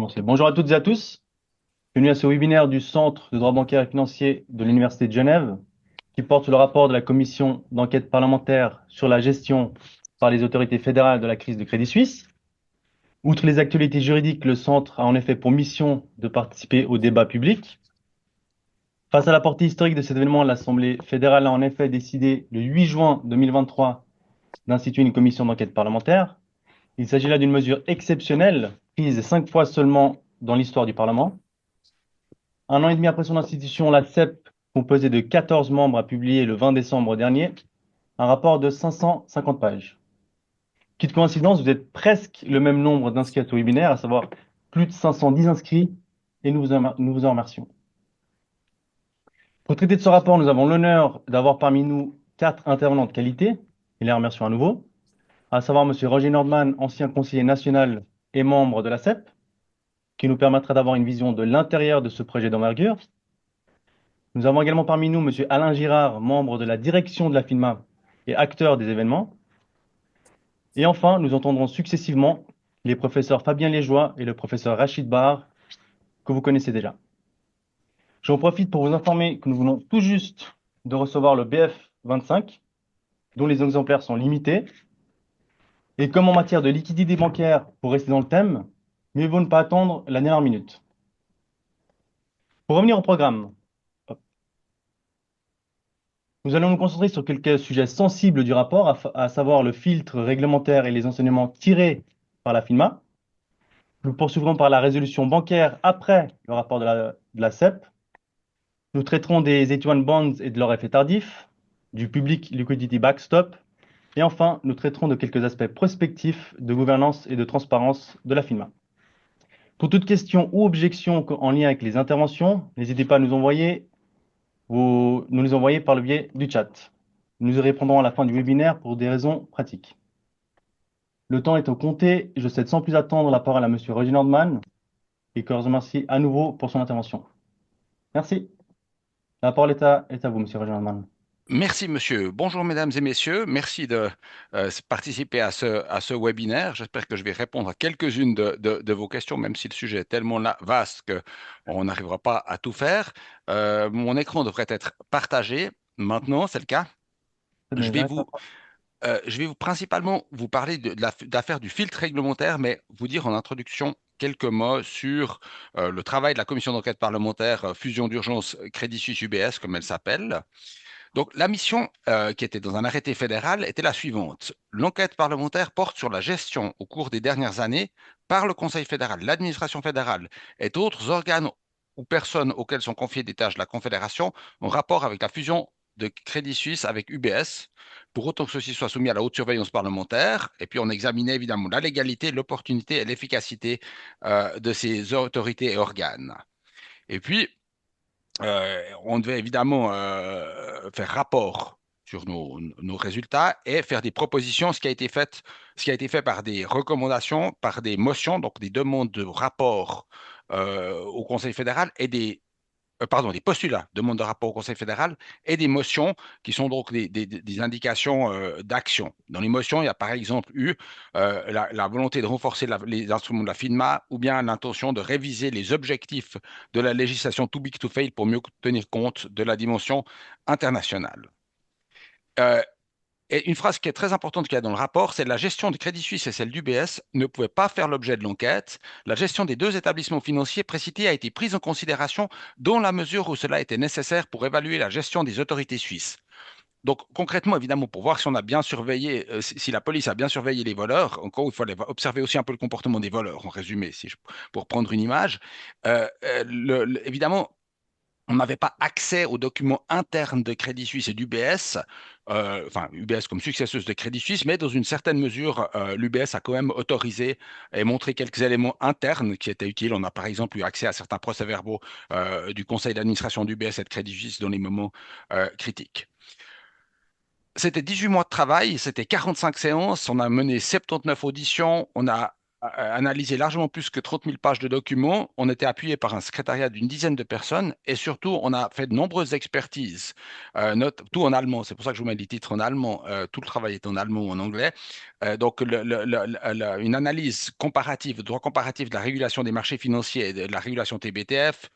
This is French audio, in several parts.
Commencer. Bonjour à toutes et à tous. Bienvenue à ce webinaire du Centre de droit bancaire et financier de l'Université de Genève qui porte sur le rapport de la commission d'enquête parlementaire sur la gestion par les autorités fédérales de la crise de Crédit Suisse. Outre les actualités juridiques, le Centre a en effet pour mission de participer au débat public. Face à la portée historique de cet événement, l'Assemblée fédérale a en effet décidé le 8 juin 2023 d'instituer une commission d'enquête parlementaire. Il s'agit là d'une mesure exceptionnelle, prise 5 fois seulement dans l'histoire du Parlement. Un an et demi après son institution, la CEP, composée de 14 membres, a publié le 20 décembre dernier un rapport de 550 pages. Petite coïncidence, vous êtes presque le même nombre d'inscrits à ce webinaire, à savoir plus de 510 inscrits, et nous vous en remercions. Pour traiter de ce rapport, nous avons l'honneur d'avoir parmi nous 4 intervenants de qualité, et les remercions à nouveau, à savoir M. Roger Nordman, ancien conseiller national et membre de la CEP, qui nous permettra d'avoir une vision de l'intérieur de ce projet d'envergure. Nous avons également parmi nous M. Alain Girard, membre de la direction de la FINMA et acteur des événements. Et enfin, nous entendrons successivement les professeurs Fabien Léjoie et le professeur Rachid Bar, que vous connaissez déjà. J'en profite pour vous informer que nous venons tout juste de recevoir le BF 25, dont les exemplaires sont limités. Et comme en matière de liquidité bancaire, pour rester dans le thème, mieux vaut ne pas attendre la dernière minute. Pour revenir au programme, nous allons nous concentrer sur quelques sujets sensibles du rapport, à savoir le filtre réglementaire et les enseignements tirés par la FINMA. Nous poursuivrons par la résolution bancaire après le rapport de la CEP. Nous traiterons des AT1 bonds et de leur effet tardif, du public liquidity backstop, et enfin, nous traiterons de quelques aspects prospectifs de gouvernance et de transparence de la FINMA. Pour toute question ou objection en lien avec les interventions, n'hésitez pas à nous les envoyer par le biais du chat. Nous y répondrons à la fin du webinaire pour des raisons pratiques. Le temps est au compté. Je cède sans plus attendre la parole à M. Roger Nordman et que je remercie à nouveau pour son intervention. Merci. La parole est à vous, M. Roger Nordman. Merci, monsieur. Bonjour, mesdames et messieurs. Merci de participer à ce webinaire. J'espère que je vais répondre à quelques-unes de vos questions, même si le sujet est tellement vaste qu'on n'arrivera pas à tout faire. Mon écran devrait être partagé. Maintenant, c'est le cas. Je vais vous, principalement vous parler de l'affaire du filtre réglementaire, mais vous dire en introduction quelques mots sur le travail de la commission d'enquête parlementaire fusion d'urgence Crédit Suisse UBS, comme elle s'appelle. Donc, la mission qui était dans un arrêté fédéral était la suivante. L'enquête parlementaire porte sur la gestion au cours des dernières années par le Conseil fédéral, l'administration fédérale et d'autres organes ou personnes auxquelles sont confiées des tâches de la Confédération en rapport avec la fusion de Crédit Suisse avec UBS, pour autant que ceci soit soumis à la haute surveillance parlementaire. Et puis, on examinait évidemment la légalité, l'opportunité et l'efficacité de ces autorités et organes. Et puis, on devait évidemment faire rapport sur nos résultats et faire des propositions, ce qui a été fait par des recommandations, par des motions, donc des demandes de rapport au Conseil fédéral et des postulats, demandes de rapport au Conseil fédéral et des motions qui sont donc des indications d'action. Dans les motions, il y a par exemple eu la volonté de renforcer les instruments de la FINMA ou bien l'intention de réviser les objectifs de la législation too big to fail pour mieux tenir compte de la dimension internationale. Euh, et une phrase qui est très importante qu'il y a dans le rapport, c'est la gestion du Crédit Suisse et celle d'UBS ne pouvaient pas faire l'objet de l'enquête. La gestion des deux établissements financiers précités a été prise en considération dans la mesure où cela était nécessaire pour évaluer la gestion des autorités suisses. Donc concrètement, évidemment, pour voir si on a bien surveillé, si la police a bien surveillé les voleurs, encore il faut observer aussi un peu le comportement des voleurs, en résumé, pour prendre une image. Évidemment, on n'avait pas accès aux documents internes de Crédit Suisse et d'UBS, enfin UBS comme successeuse de Crédit Suisse, mais dans une certaine mesure, l'UBS a quand même autorisé et montré quelques éléments internes qui étaient utiles. On a par exemple eu accès à certains procès-verbaux du conseil d'administration d'UBS et de Crédit Suisse dans les moments critiques. C'était 18 mois de travail, c'était 45 séances, on a mené 79 auditions, on a analysé largement plus que 30 000 pages de documents. On était appuyé par un secrétariat d'une dizaine de personnes et surtout, on a fait de nombreuses expertises, tout en allemand. C'est pour ça que je vous mets les titres en allemand. Tout le travail est en allemand ou en anglais. Donc, une analyse comparative, droit comparatif de la régulation des marchés financiers et de la régulation TBTF,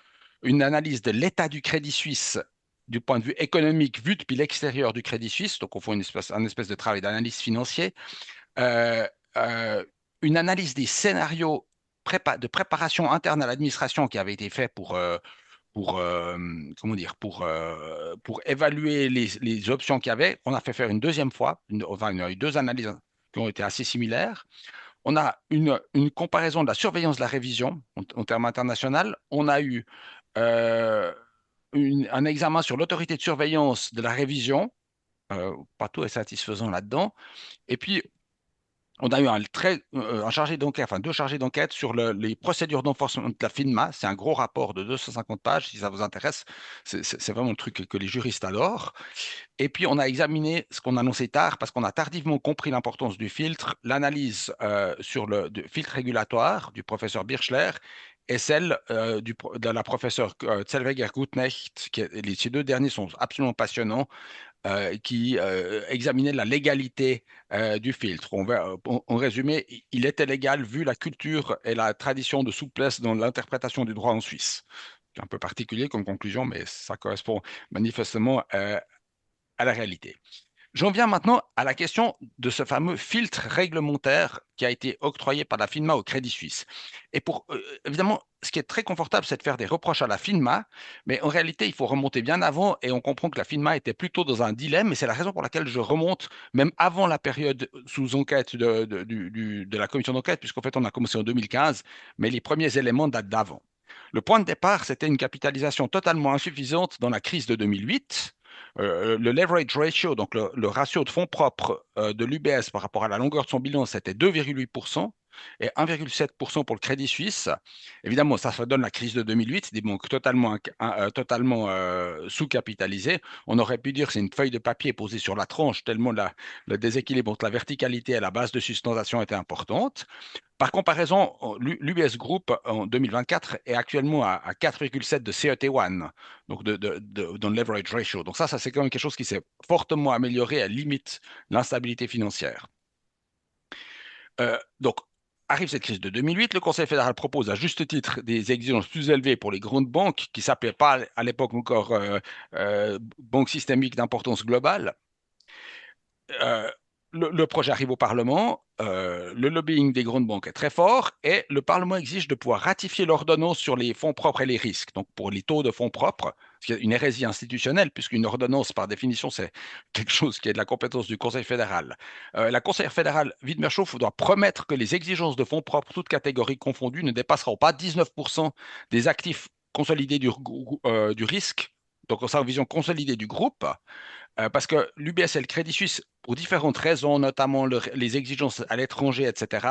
une analyse de l'état du Crédit Suisse du point de vue économique vu depuis l'extérieur du Crédit Suisse. Donc, on fait un espèce de travail d'analyse financier. Euh, euh, une analyse des scénarios de préparation interne à l'administration qui avait été fait pour comment dire, pour évaluer les options qu'il y avait. On a fait faire une deuxième fois, enfin, il y a eu deux analyses qui ont été assez similaires. On a une comparaison de la surveillance de la révision en termes internationaux. On a eu euh, un examen sur l'autorité de surveillance de la révision. Pas tout est satisfaisant là-dedans. Et puis, on a eu un chargé d'enquête, enfin deux chargés d'enquête sur les procédures d'enforcement de la FINMA. C'est un gros rapport de 250 pages, si ça vous intéresse. C'est vraiment le truc que les juristes adorent. Et puis, on a examiné ce qu'on annonçait tard, parce qu'on a tardivement compris l'importance du filtre, l'analyse sur le filtre régulatoire du professeur Birchler et celle de la professeure Zellweger Gutnecht. Ces deux derniers sont absolument passionnants qui examinait la légalité du filtre. En résumé, il était légal vu la culture et la tradition de souplesse dans l'interprétation du droit en Suisse. C'est un peu particulier comme conclusion, mais ça correspond manifestement à la réalité. J'en viens maintenant à la question de ce fameux filtre réglementaire qui a été octroyé par la FINMA au Crédit Suisse. Et évidemment, ce qui est très confortable, c'est de faire des reproches à la FINMA, mais en réalité, il faut remonter bien avant et on comprend que la FINMA était plutôt dans un dilemme et c'est la raison pour laquelle je remonte même avant la période sous enquête de la commission d'enquête, puisqu'en fait, on a commencé en 2015, mais les premiers éléments datent d'avant. Le point de départ, c'était une capitalisation totalement insuffisante dans la crise de 2008. Le leverage ratio, donc le ratio de fonds propres de l'UBS par rapport à la longueur de son bilan, c'était 2,8% et 1,7% pour le Crédit Suisse. Évidemment, ça donne la crise de 2008, des banques totalement sous-capitalisées. On aurait pu dire que c'est une feuille de papier posée sur la tranche, tellement le déséquilibre entre la verticalité et la base de sustentation était importante. Par comparaison, l'UBS Group en 2024 est actuellement à 4,7 de CET1, donc dans le leverage ratio. Donc ça c'est quand même quelque chose qui s'est fortement amélioré à limite l'instabilité financière. Donc, arrive cette crise de 2008, le Conseil fédéral propose à juste titre des exigences plus élevées pour les grandes banques, qui ne s'appelaient pas à l'époque encore banques systémiques d'importance globale. Euh, le projet arrive au Parlement, le lobbying des grandes banques est très fort et le Parlement exige de pouvoir ratifier l'ordonnance sur les fonds propres et les risques, donc pour les taux de fonds propres, ce qui est une hérésie institutionnelle, puisqu'une ordonnance, par définition, c'est quelque chose qui est de la compétence du Conseil fédéral. La conseillère fédérale Widmershoff doit promettre que les exigences de fonds propres, toutes catégories confondues, ne dépasseront pas 19% des actifs consolidés du risque, donc en vision consolidée du groupe. Parce que l'UBS et le Crédit Suisse, pour différentes raisons, notamment les exigences à l'étranger, etc.,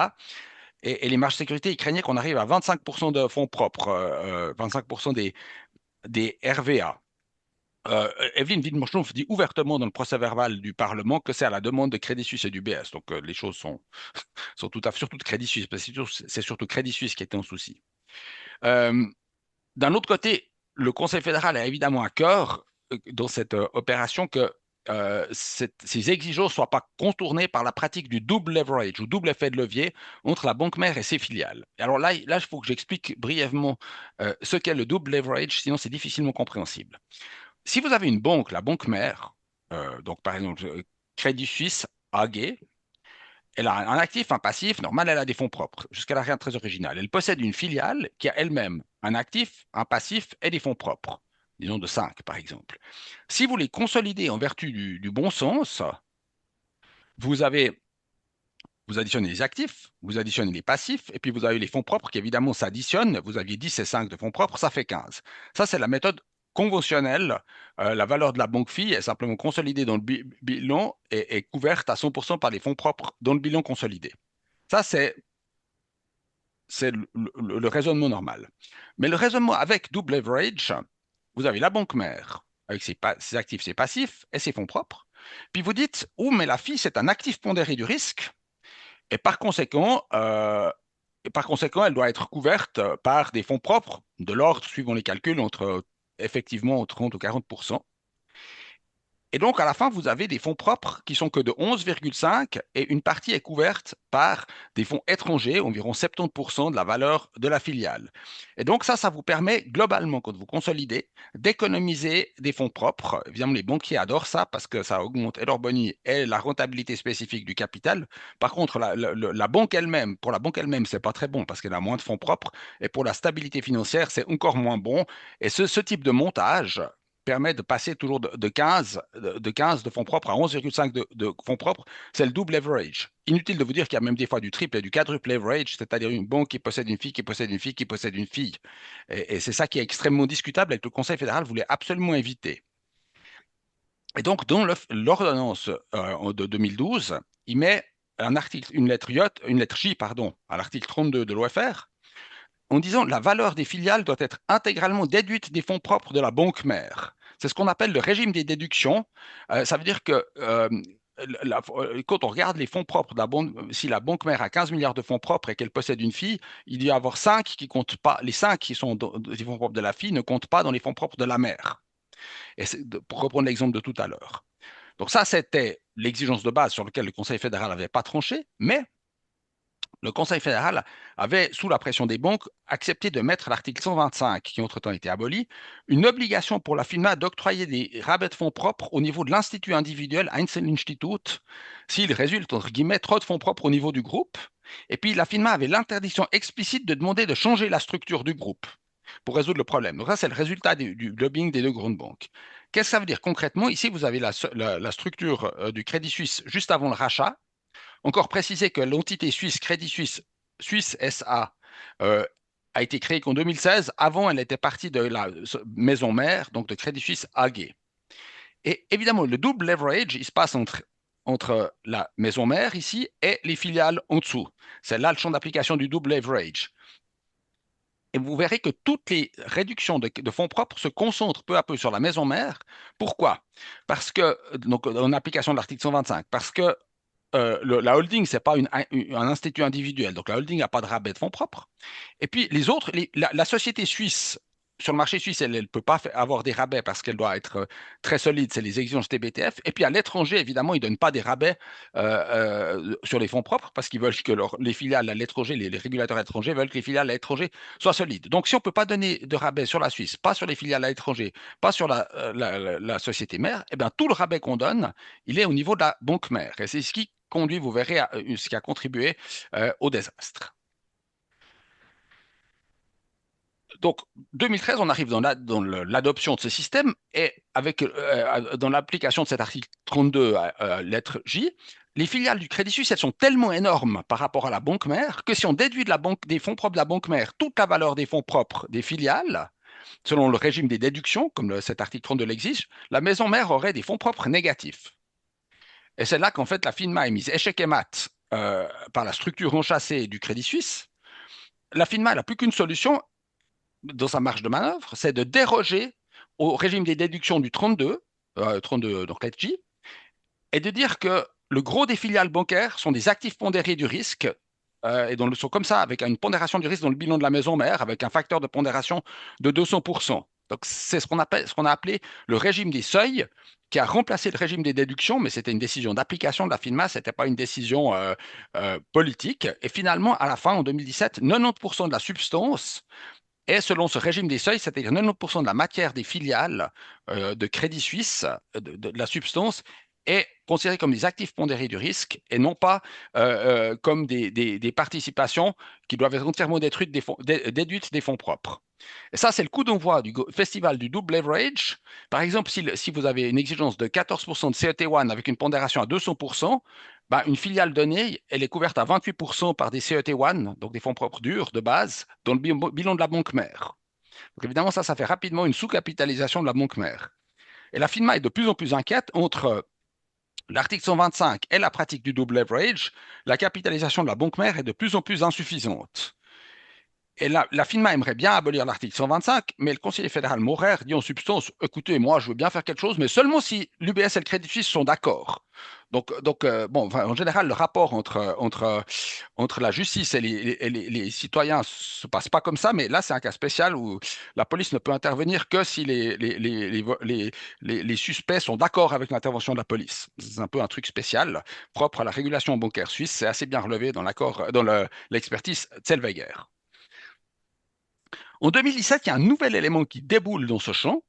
et les marges de sécurité, ils craignaient qu'on arrive à 25% de fonds propres, 25% des RVA. Evelyne Widmershov dit ouvertement dans le procès-verbal du Parlement que c'est à la demande de Crédit Suisse et d'UBS. Donc les choses sont tout à fait, surtout de Crédit Suisse, parce que c'est surtout Crédit Suisse qui était en souci. Euh, D'un autre côté, le Conseil fédéral a évidemment à cœur dans cette opération que ces exigences ne soient pas contournées par la pratique du double leverage ou double effet de levier entre la banque mère et ses filiales. Et alors là, il faut que j'explique brièvement ce qu'est le double leverage, sinon c'est difficilement compréhensible. Si vous avez une banque, la banque mère, donc par exemple Crédit Suisse AG, elle a un actif, un passif, normal, elle a des fonds propres. Jusqu'à là, rien de très original. Elle possède une filiale qui a elle-même un actif, un passif et des fonds propres. Disons de 5, par exemple. Si vous les consolidez en vertu du bon sens, vous avez, vous additionnez les actifs, vous additionnez les passifs, et puis vous avez les fonds propres qui évidemment s'additionnent. Vous aviez 10 et 5 de fonds propres, ça fait 15. Ça, c'est la méthode conventionnelle. La valeur de la banque fille est simplement consolidée dans le bilan et couverte à 100% par les fonds propres dans le bilan consolidé. Ça, c'est le raisonnement normal. Mais le raisonnement avec double leverage, vous avez la banque mère avec ses actifs, ses passifs et ses fonds propres. Puis vous dites, oh, mais la fille, c'est un actif pondéré du risque. Et par conséquent, et par conséquent, elle doit être couverte par des fonds propres de l'ordre, suivant les calculs, effectivement entre 30 ou 40%. Et donc, à la fin, vous avez des fonds propres qui sont que de 11,5 et une partie est couverte par des fonds étrangers, environ 70% de la valeur de la filiale. Et donc, ça vous permet globalement, quand vous consolidez, d'économiser des fonds propres. Évidemment, les banquiers adorent ça parce que ça augmente et leur boni et la rentabilité spécifique du capital. Par contre, la banque elle-même, pour la banque elle-même, c'est pas très bon parce qu'elle a moins de fonds propres. Et pour la stabilité financière, c'est encore moins bon. Et ce type de montage permet de passer toujours de 15 de fonds propres à 11,5 de fonds propres, c'est le double leverage. Inutile de vous dire qu'il y a même des fois du triple et du quadruple leverage, c'est-à-dire une banque qui possède une fille, qui possède une fille, qui possède une fille. Et c'est ça qui est extrêmement discutable et que le Conseil fédéral voulait absolument éviter. Et donc, dans l'ordonnance de 2012, il met un article, une lettre J, pardon, à l'article 32 de l'OFR, en disant la valeur des filiales doit être intégralement déduite des fonds propres de la banque mère. C'est ce qu'on appelle le régime des déductions. Ça veut dire que quand on regarde les fonds propres de la banque, si la banque mère a 15 milliards de fonds propres et qu'elle possède une fille, il doit y avoir 5 qui comptent pas, les 5 qui sont dans les fonds propres de la fille ne comptent pas dans les fonds propres de la mère. Et pour reprendre l'exemple de tout à l'heure. Donc ça, c'était l'exigence de base sur laquelle le Conseil fédéral n'avait pas tranché, mais le Conseil fédéral avait, sous la pression des banques, accepté de mettre l'article 125, qui entre-temps a été aboli, une obligation pour la FINMA d'octroyer des rabais de fonds propres au niveau de l'institut individuel Einzelinstitut s'il résulte, entre guillemets, trop de fonds propres au niveau du groupe. Et puis la FINMA avait l'interdiction explicite de demander de changer la structure du groupe pour résoudre le problème. Donc ça, c'est le résultat du lobbying des deux grandes banques. Qu'est-ce que ça veut dire concrètement? Ici, vous avez la structure du Crédit Suisse juste avant le rachat. Encore préciser que l'entité suisse Crédit Suisse, Suisse SA, euh, a été créée qu'en 2016. Avant, elle était partie de la maison mère, donc de Crédit Suisse AG. Et évidemment, le double leverage, il se passe entre la maison mère ici et les filiales en dessous. C'est là le champ d'application du double leverage. Et vous verrez que toutes les réductions de fonds propres se concentrent peu à peu sur la maison mère. Pourquoi? Parce que, donc, en application de l'article 125, parce que la holding, ce n'est pas un institut individuel. Donc, la holding n'a pas de rabais de fonds propres. Et puis, les autres, la société suisse, sur le marché suisse, elle ne peut pas avoir des rabais parce qu'elle doit être très solide. C'est les exigences TBTF. Et puis, à l'étranger, évidemment, ils ne donnent pas des rabais sur les fonds propres parce qu'ils veulent que les filiales à l'étranger, les régulateurs étrangers veulent que les filiales à l'étranger soient solides. Donc, si on ne peut pas donner de rabais sur la Suisse, pas sur les filiales à l'étranger, pas sur la société mère, eh bien, tout le rabais qu'on donne, il est au niveau de la banque mère. Et c'est ce qui conduit, vous verrez, à ce qui a contribué au désastre. Donc, 2013, on arrive dans l'adoption de ce système et dans l'application de cet article 32, lettre J, les filiales du Crédit Suisse, elles sont tellement énormes par rapport à la banque mère que si on déduit des fonds propres de la banque mère toute la valeur des fonds propres des filiales, selon le régime des déductions, comme cet article 32 l'exige, la maison mère aurait des fonds propres négatifs. Et c'est là qu'en fait la FINMA est mise échec et mat par la structure enchâssée du Crédit Suisse. La FINMA n'a plus qu'une solution dans sa marge de manœuvre, c'est de déroger au régime des déductions du 32, 32 donc l'ETJ, et de dire que le gros des filiales bancaires sont des actifs pondérés du risque, et sont comme ça, avec une pondération du risque dans le bilan de la maison mère, avec un facteur de pondération de 200%. Donc c'est ce qu'on a appelé le régime des seuils, qui a remplacé le régime des déductions, mais c'était une décision d'application de la FINMA, ce n'était pas une décision politique. Et finalement, à la fin, en 2017, 90% de la substance et selon ce régime des seuils, c'est-à-dire 90% de la matière des filiales de Crédit Suisse, de la substance, est considérée comme des actifs pondérés du risque et non pas comme des participations qui doivent être entièrement déduites des fonds propres. Et ça, c'est le coup d'envoi du festival du double leverage. Par exemple, si vous avez une exigence de 14% de CET1 avec une pondération à 200%, bah, une filiale donnée, elle est couverte à 28% par des CET1, donc des fonds propres durs de base, dans le bilan de la banque mère. Donc évidemment, ça fait rapidement une sous-capitalisation de la banque mère. Et la FINMA est de plus en plus inquiète entre l'article 125 et la pratique du double leverage. La capitalisation de la banque mère est de plus en plus insuffisante. Et la FINMA aimerait bien abolir l'article 125, mais le conseiller fédéral Maurer dit en substance, écoutez, moi je veux bien faire quelque chose, mais seulement si l'UBS et le Crédit Suisse sont d'accord. Bon, enfin, en général, le rapport entre la justice et les citoyens se passe pas comme ça, mais là, c'est un cas spécial où la police ne peut intervenir que si les suspects sont d'accord avec l'intervention de la police. C'est un peu un truc spécial, propre à la régulation bancaire suisse. C'est assez bien relevé dans l'expertise Zellweger. En 2017, il y a un nouvel élément qui déboule dans ce champ,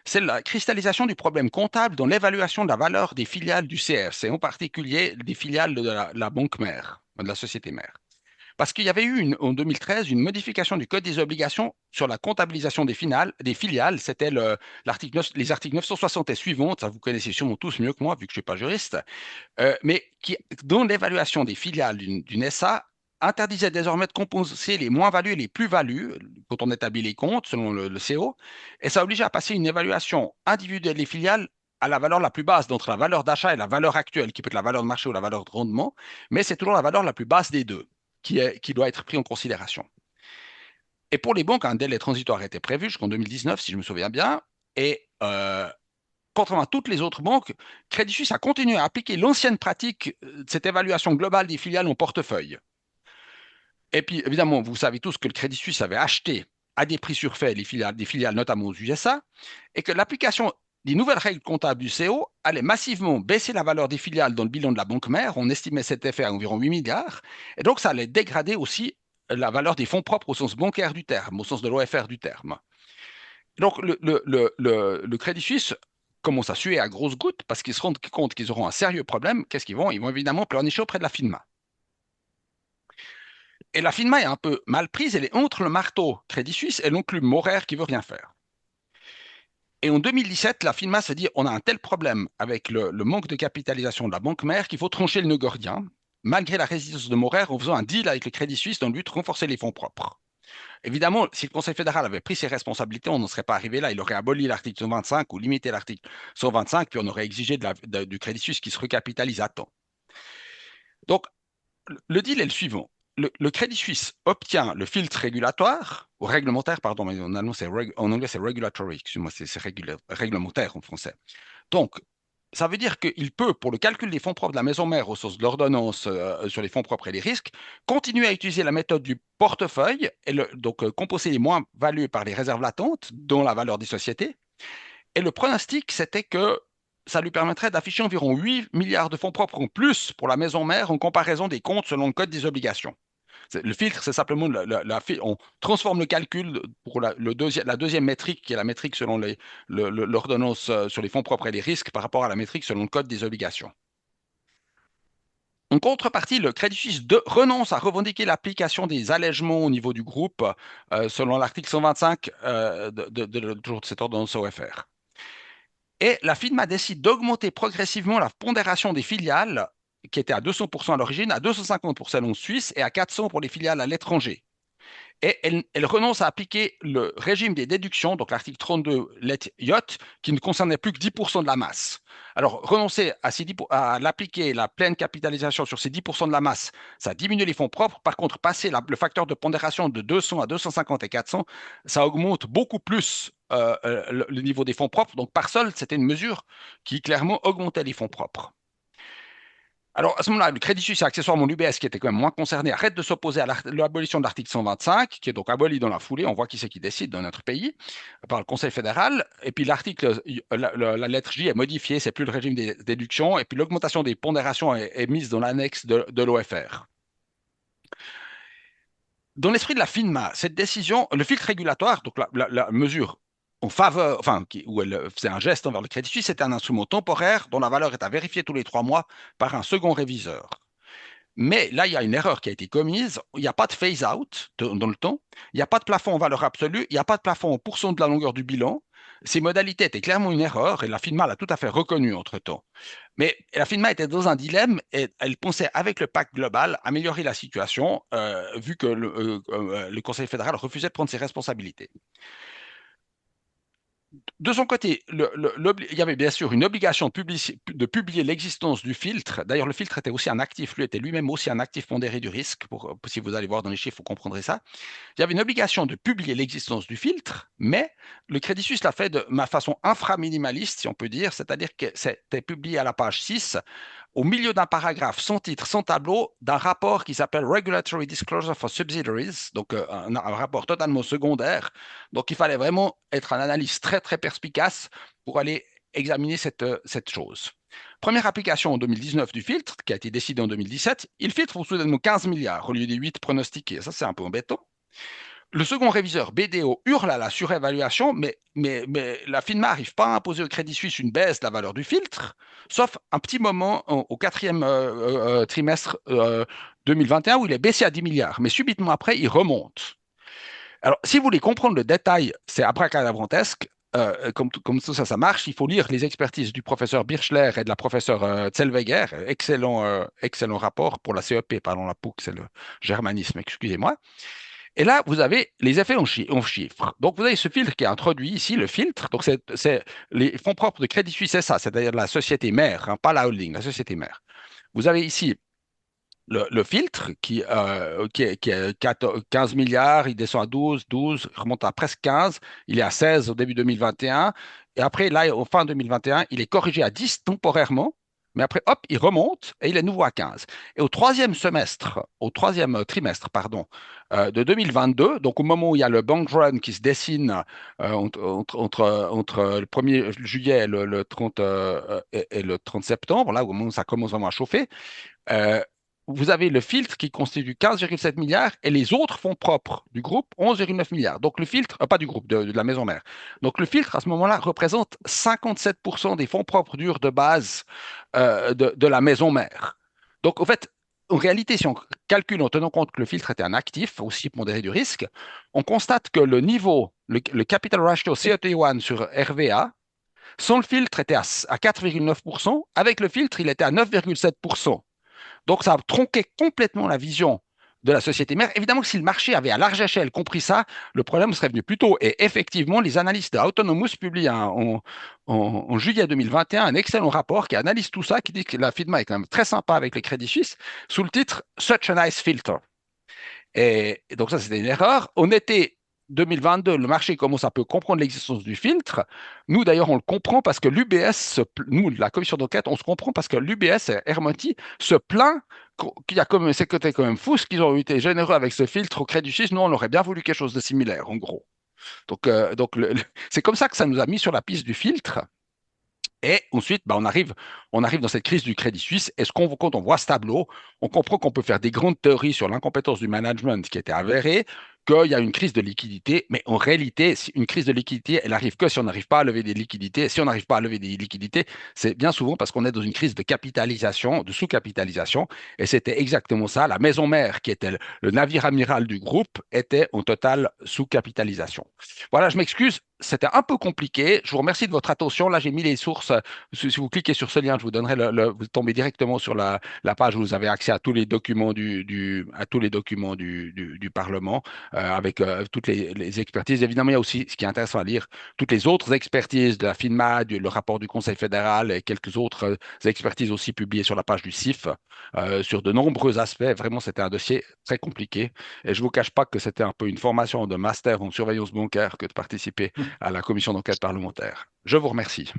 c'est la cristallisation du problème comptable dans l'évaluation de la valeur des filiales du CF, et en particulier des filiales de la banque mère, de la société mère. Parce qu'il y avait eu en 2013 une modification du Code des obligations sur la comptabilisation des filiales. C'était les articles 960 et suivants, ça vous connaissez sûrement tous mieux que moi vu que je ne suis pas juriste, dont l'évaluation des filiales d'une SA interdisait désormais de compenser les moins-values et les plus-values quand on établit les comptes selon le CO, et ça obligeait à passer une évaluation individuelle des filiales à la valeur la plus basse, d'entre la valeur d'achat et la valeur actuelle, qui peut être la valeur de marché ou la valeur de rendement, mais c'est toujours la valeur la plus basse des deux qui doit être prise en considération. Et pour les banques, un délai transitoire était prévu jusqu'en 2019, si je me souviens bien, et contrairement à toutes les autres banques, Crédit Suisse a continué à appliquer l'ancienne pratique de cette évaluation globale des filiales en portefeuille. Et puis, évidemment, vous savez tous que le Crédit Suisse avait acheté à des prix surfaits des filiales notamment aux USA, et que l'application des nouvelles règles comptables du CO allait massivement baisser la valeur des filiales dans le bilan de la banque mère. On estimait cet effet à environ 8 milliards. Et donc, ça allait dégrader aussi la valeur des fonds propres au sens bancaire du terme, au sens de l'OFR du terme. Donc, le Crédit Suisse commence à suer à grosses gouttes parce qu'ils se rendent compte qu'ils auront un sérieux problème. Qu'est-ce qu'ils vont? Ils vont évidemment pleurnicher auprès de la FINMA. Et la FINMA est un peu mal prise. Elle est entre le marteau Crédit Suisse et l'oncle Maurer qui veut rien faire. Et en 2017, la FINMA se dit on a un tel problème avec le manque de capitalisation de la banque mère qu'il faut trancher le nœud gordien, malgré la résistance de Maurer, en faisant un deal avec le Crédit Suisse dans le but de renforcer les fonds propres. Évidemment, si le Conseil fédéral avait pris ses responsabilités, on n'en serait pas arrivé là. Il aurait aboli l'article 125 ou limité l'article 125, puis on aurait exigé du Crédit Suisse qui se recapitalise à temps. Donc, le deal est le suivant. Le Crédit Suisse obtient le filtre régulatoire, ou réglementaire, pardon, mais en anglais c'est regulatory, excuse-moi, c'est réglementaire en français. Donc, ça veut dire qu'il peut, pour le calcul des fonds propres de la maison mère au sens de l'ordonnance sur les fonds propres et les risques, continuer à utiliser la méthode du portefeuille, et donc composer les moins-values par les réserves latentes, dont la valeur des sociétés. Et le pronostic, c'était que ça lui permettrait d'afficher environ 8 milliards de fonds propres en plus pour la maison mère en comparaison des comptes selon le code des obligations. Le filtre, c'est simplement on transforme le calcul pour la deuxième métrique, qui est la métrique selon l'ordonnance sur les fonds propres et les risques, par rapport à la métrique selon le code des obligations. En contrepartie, le Crédit Suisse renonce à revendiquer l'application des allègements au niveau du groupe, selon l'article 125 toujours de cette ordonnance OFR. Et la FINMA décide d'augmenter progressivement la pondération des filiales, qui était à 200% à l'origine, à 250 pour celles en Suisse et à 400 pour les filiales à l'étranger. Et elle renonce à appliquer le régime des déductions, donc l'article 32 let yacht, qui ne concernait plus que 10% de la masse. Alors, renoncer à l'appliquer, la pleine capitalisation sur ces 10% de la masse, ça diminue les fonds propres. Par contre, passer le facteur de pondération de 200 à 250 et 400, ça augmente beaucoup plus le niveau des fonds propres. Donc, par sol, c'était une mesure qui clairement augmentait les fonds propres. Alors, à ce moment-là, le Crédit Suisse et accessoirement l'UBS, qui était quand même moins concerné, arrête de s'opposer à l'abolition de l'article 125, qui est donc aboli dans la foulée. On voit qui c'est qui décide dans notre pays, par le Conseil fédéral. Et puis l'article, la lettre J est modifiée, c'est plus le régime des déductions. Et puis l'augmentation des pondérations est mise dans l'annexe de l'OFR. Dans l'esprit de la FINMA, cette décision, le filtre régulatoire, donc la mesure en faveur, enfin, où elle faisait un geste envers le Crédit Suisse, c'est un instrument temporaire dont la valeur est à vérifier tous les 3 mois par un second réviseur. Mais là, il y a une erreur qui a été commise. Il n'y a pas de phase-out dans le temps. Il n'y a pas de plafond en valeur absolue. Il n'y a pas de plafond en pourcent de la longueur du bilan. Ces modalités étaient clairement une erreur et la FINMA l'a tout à fait reconnu entre-temps. Mais la FINMA était dans un dilemme et elle pensait, avec le pacte global, améliorer la situation, vu que le Conseil fédéral refusait de prendre ses responsabilités. De son côté, il y avait bien sûr une obligation de publier l'existence du filtre. D'ailleurs, le filtre était aussi un actif, lui était lui-même aussi un actif pondéré du risque. Si vous allez voir dans les chiffres, vous comprendrez ça. Il y avait une obligation de publier l'existence du filtre, mais le Crédit Suisse l'a fait de ma façon inframinimaliste, si on peut dire, c'est-à-dire que c'était publié à la page 6 au milieu d'un paragraphe sans titre, sans tableau, d'un rapport qui s'appelle Regulatory Disclosure for Subsidiaries, donc un rapport totalement secondaire. Donc il fallait vraiment être un analyste très très perspicace pour aller examiner cette chose. Première application en 2019 du filtre, qui a été décidée en 2017, il filtre pour soudainement 15 milliards au lieu des 8 pronostiqués. Ça, c'est un peu embêtant. Le second réviseur, BDO, hurle à la surévaluation, mais la FINMA n'arrive pas à imposer au Crédit Suisse une baisse de la valeur du filtre, sauf un petit moment au quatrième trimestre 2021 où il est baissé à 10 milliards. Mais subitement après, il remonte. Alors, si vous voulez comprendre le détail, c'est abracadabrantesque. Comme tout ça, ça marche. Il faut lire les expertises du professeur Birchler et de la professeure Zellweger. Excellent rapport pour la CEP, pardon, la POC, c'est le germanisme, excusez-moi. Et là, vous avez les effets en chiffres. Donc, vous avez ce filtre qui est introduit ici, le filtre. Donc, c'est les fonds propres de Crédit Suisse, c'est ça, c'est-à-dire la société mère, hein, pas la holding, la société mère. Vous avez ici le filtre qui est 15 milliards, il descend à 12, il remonte à presque 15, il est à 16 au début 2021, et après, là, au fin 2021, il est corrigé à 10 temporairement, mais après, hop, il remonte et il est nouveau à 15. Et au troisième trimestre, pardon, de 2022, donc au moment où il y a le bank run qui se dessine entre le 1er juillet et le 30, et le 30 septembre, là, au moment où ça commence vraiment à chauffer, euh, vous avez le filtre qui constitue 15,7 milliards et les autres fonds propres du groupe 11,9 milliards. Donc le filtre, pas du groupe, de la maison mère. Donc le filtre, à ce moment-là, représente 57% des fonds propres durs de base de la maison mère. Donc en fait, en réalité, si on calcule en tenant compte que le filtre était un actif, aussi pondéré du risque, on constate que le niveau, le capital ratio CET1 sur RVA, sans le filtre était à 4,9%, avec le filtre, il était à 9,7%. Donc, ça a tronqué complètement la vision de la société mère. Évidemment, si le marché avait à large échelle compris ça, le problème serait venu plus tôt. Et effectivement, les analystes de Autonomous publient en juillet 2021 un excellent rapport qui analyse tout ça, qui dit que la FINMA est quand même très sympa avec les crédits suisses, sous le titre Such a nice filter. Et donc ça, c'était une erreur. On était 2022, le marché commence à peu comprendre l'existence du filtre. Nous, d'ailleurs, on le comprend parce que l'UBS, nous, la commission d'enquête, on se comprend parce que l'UBS et Hermotti se plaint qu'il y a comme, c'est côté quand même fou, ce qu'ils ont été généreux avec ce filtre au Crédit Suisse. Nous, on aurait bien voulu quelque chose de similaire, en gros. Donc c'est comme ça que ça nous a mis sur la piste du filtre. Et ensuite, bah, on arrive dans cette crise du Crédit Suisse. Quand on voit ce tableau, on comprend qu'on peut faire des grandes théories sur l'incompétence du management qui était avérée, qu'il y a une crise de liquidité, mais en réalité, une crise de liquidité, elle arrive que si on n'arrive pas à lever des liquidités. Si on n'arrive pas à lever des liquidités, c'est bien souvent parce qu'on est dans une crise de capitalisation, de sous-capitalisation, et c'était exactement ça. La maison mère, qui était le navire amiral du groupe, était en totale sous-capitalisation. Voilà, je m'excuse, c'était un peu compliqué. Je vous remercie de votre attention. Là, j'ai mis les sources. Si vous cliquez sur ce lien, je vous donnerai vous tombez directement sur la page où vous avez accès à tous les documents à tous les documents du Parlement avec toutes les expertises. Évidemment, il y a aussi ce qui est intéressant à lire, toutes les autres expertises de la FINMA, le rapport du Conseil fédéral et quelques autres expertises aussi publiées sur la page du CIF sur de nombreux aspects. Vraiment, c'était un dossier très compliqué. Et je ne vous cache pas que c'était un peu une formation de master en surveillance bancaire que de participer à la commission d'enquête parlementaire. Je vous remercie.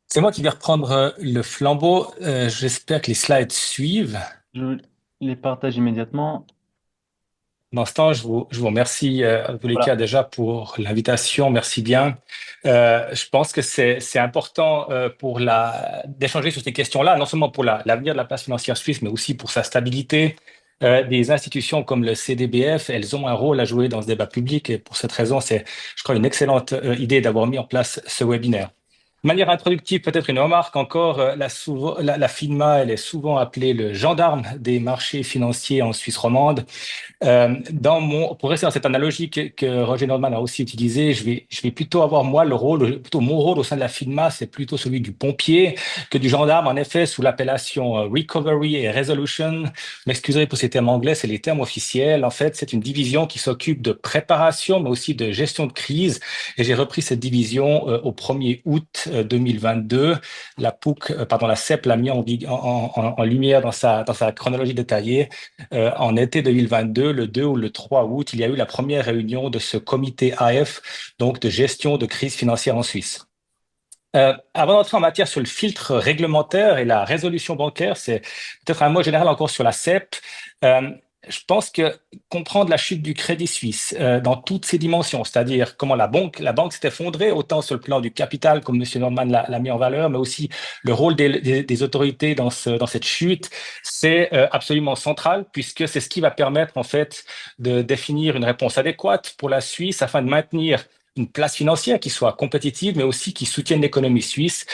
C'est moi qui vais reprendre le flambeau. J'espère que les slides suivent. Je les partage immédiatement. Dans ce temps, je vous remercie en tous les cas Voilà. déjà pour l'invitation. Merci bien. Je pense que c'est important pour d'échanger sur ces questions-là, non seulement pour l'avenir de la place financière suisse, mais aussi pour sa stabilité. Des institutions comme le CDBF, elles ont un rôle à jouer dans ce débat public et pour cette raison, c'est, je crois, une excellente idée d'avoir mis en place ce webinaire. De manière introductive, peut-être une remarque encore, la FINMA, elle est souvent appelée le gendarme des marchés financiers en Suisse romande. Pour rester dans cette analogie que Roger Nordman a aussi utilisée, je vais plutôt avoir plutôt mon rôle au sein de la FINMA, c'est plutôt celui du pompier que du gendarme, en effet, sous l'appellation Recovery et Resolution. M'excuserez pour ces termes anglais, c'est les termes officiels. En fait, c'est une division qui s'occupe de préparation, mais aussi de gestion de crise. Et j'ai repris cette division au 1er août 2022. La CEP l'a mis en lumière dans sa chronologie détaillée. En été 2022, le 2 ou le 3 août, il y a eu la première réunion de ce comité AF, donc de gestion de crise financière en Suisse. Avant d'entrer en matière sur le filtre réglementaire et la résolution bancaire, c'est peut-être un mot général encore sur la CEP. Je pense que comprendre la chute du Crédit Suisse dans toutes ses dimensions, c'est-à-dire comment la banque s'est effondrée, autant sur le plan du capital, comme M. Norman l'a mis en valeur, mais aussi le rôle des autorités dans cette chute, c'est absolument central, puisque c'est ce qui va permettre en fait de définir une réponse adéquate pour la Suisse afin de maintenir une place financière qui soit compétitive, mais aussi qui soutienne l'économie suisse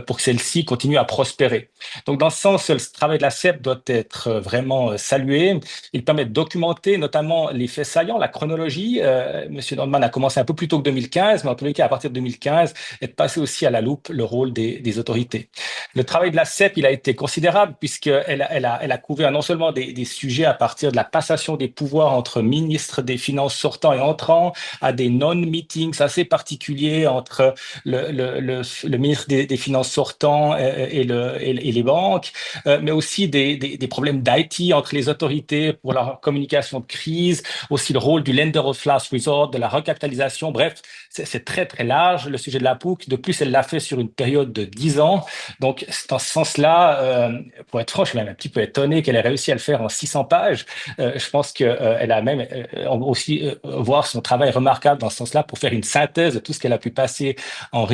pour que celle-ci continue à prospérer. Donc, dans ce sens, le travail de la CEP doit être vraiment salué. Il permet de documenter notamment les faits saillants, la chronologie. Monsieur Nordman a commencé un peu plus tôt que 2015, mais en tous les cas, à partir de 2015, est passé aussi à la loupe le rôle des autorités. Le travail de la CEP, il a été considérable puisqu'elle a couvert non seulement des sujets à partir de la passation des pouvoirs entre ministres des Finances sortants et entrants, à des non-meetings assez particuliers entre le ministre des Finances sortant et les banques, mais aussi des problèmes d'IT entre les autorités pour la communication de crise, aussi le rôle du lender of last resort, de la recapitalisation. Bref, c'est très, très large, le sujet de la POUC. De plus, elle l'a fait sur une période de 10 ans. Donc, dans ce sens-là, pour être franc, je suis même un petit peu étonné qu'elle ait réussi à le faire en 600 pages. Je pense qu'elle a même aussi voir son travail remarquable dans ce sens-là pour faire une synthèse de tout ce qu'elle a pu passer en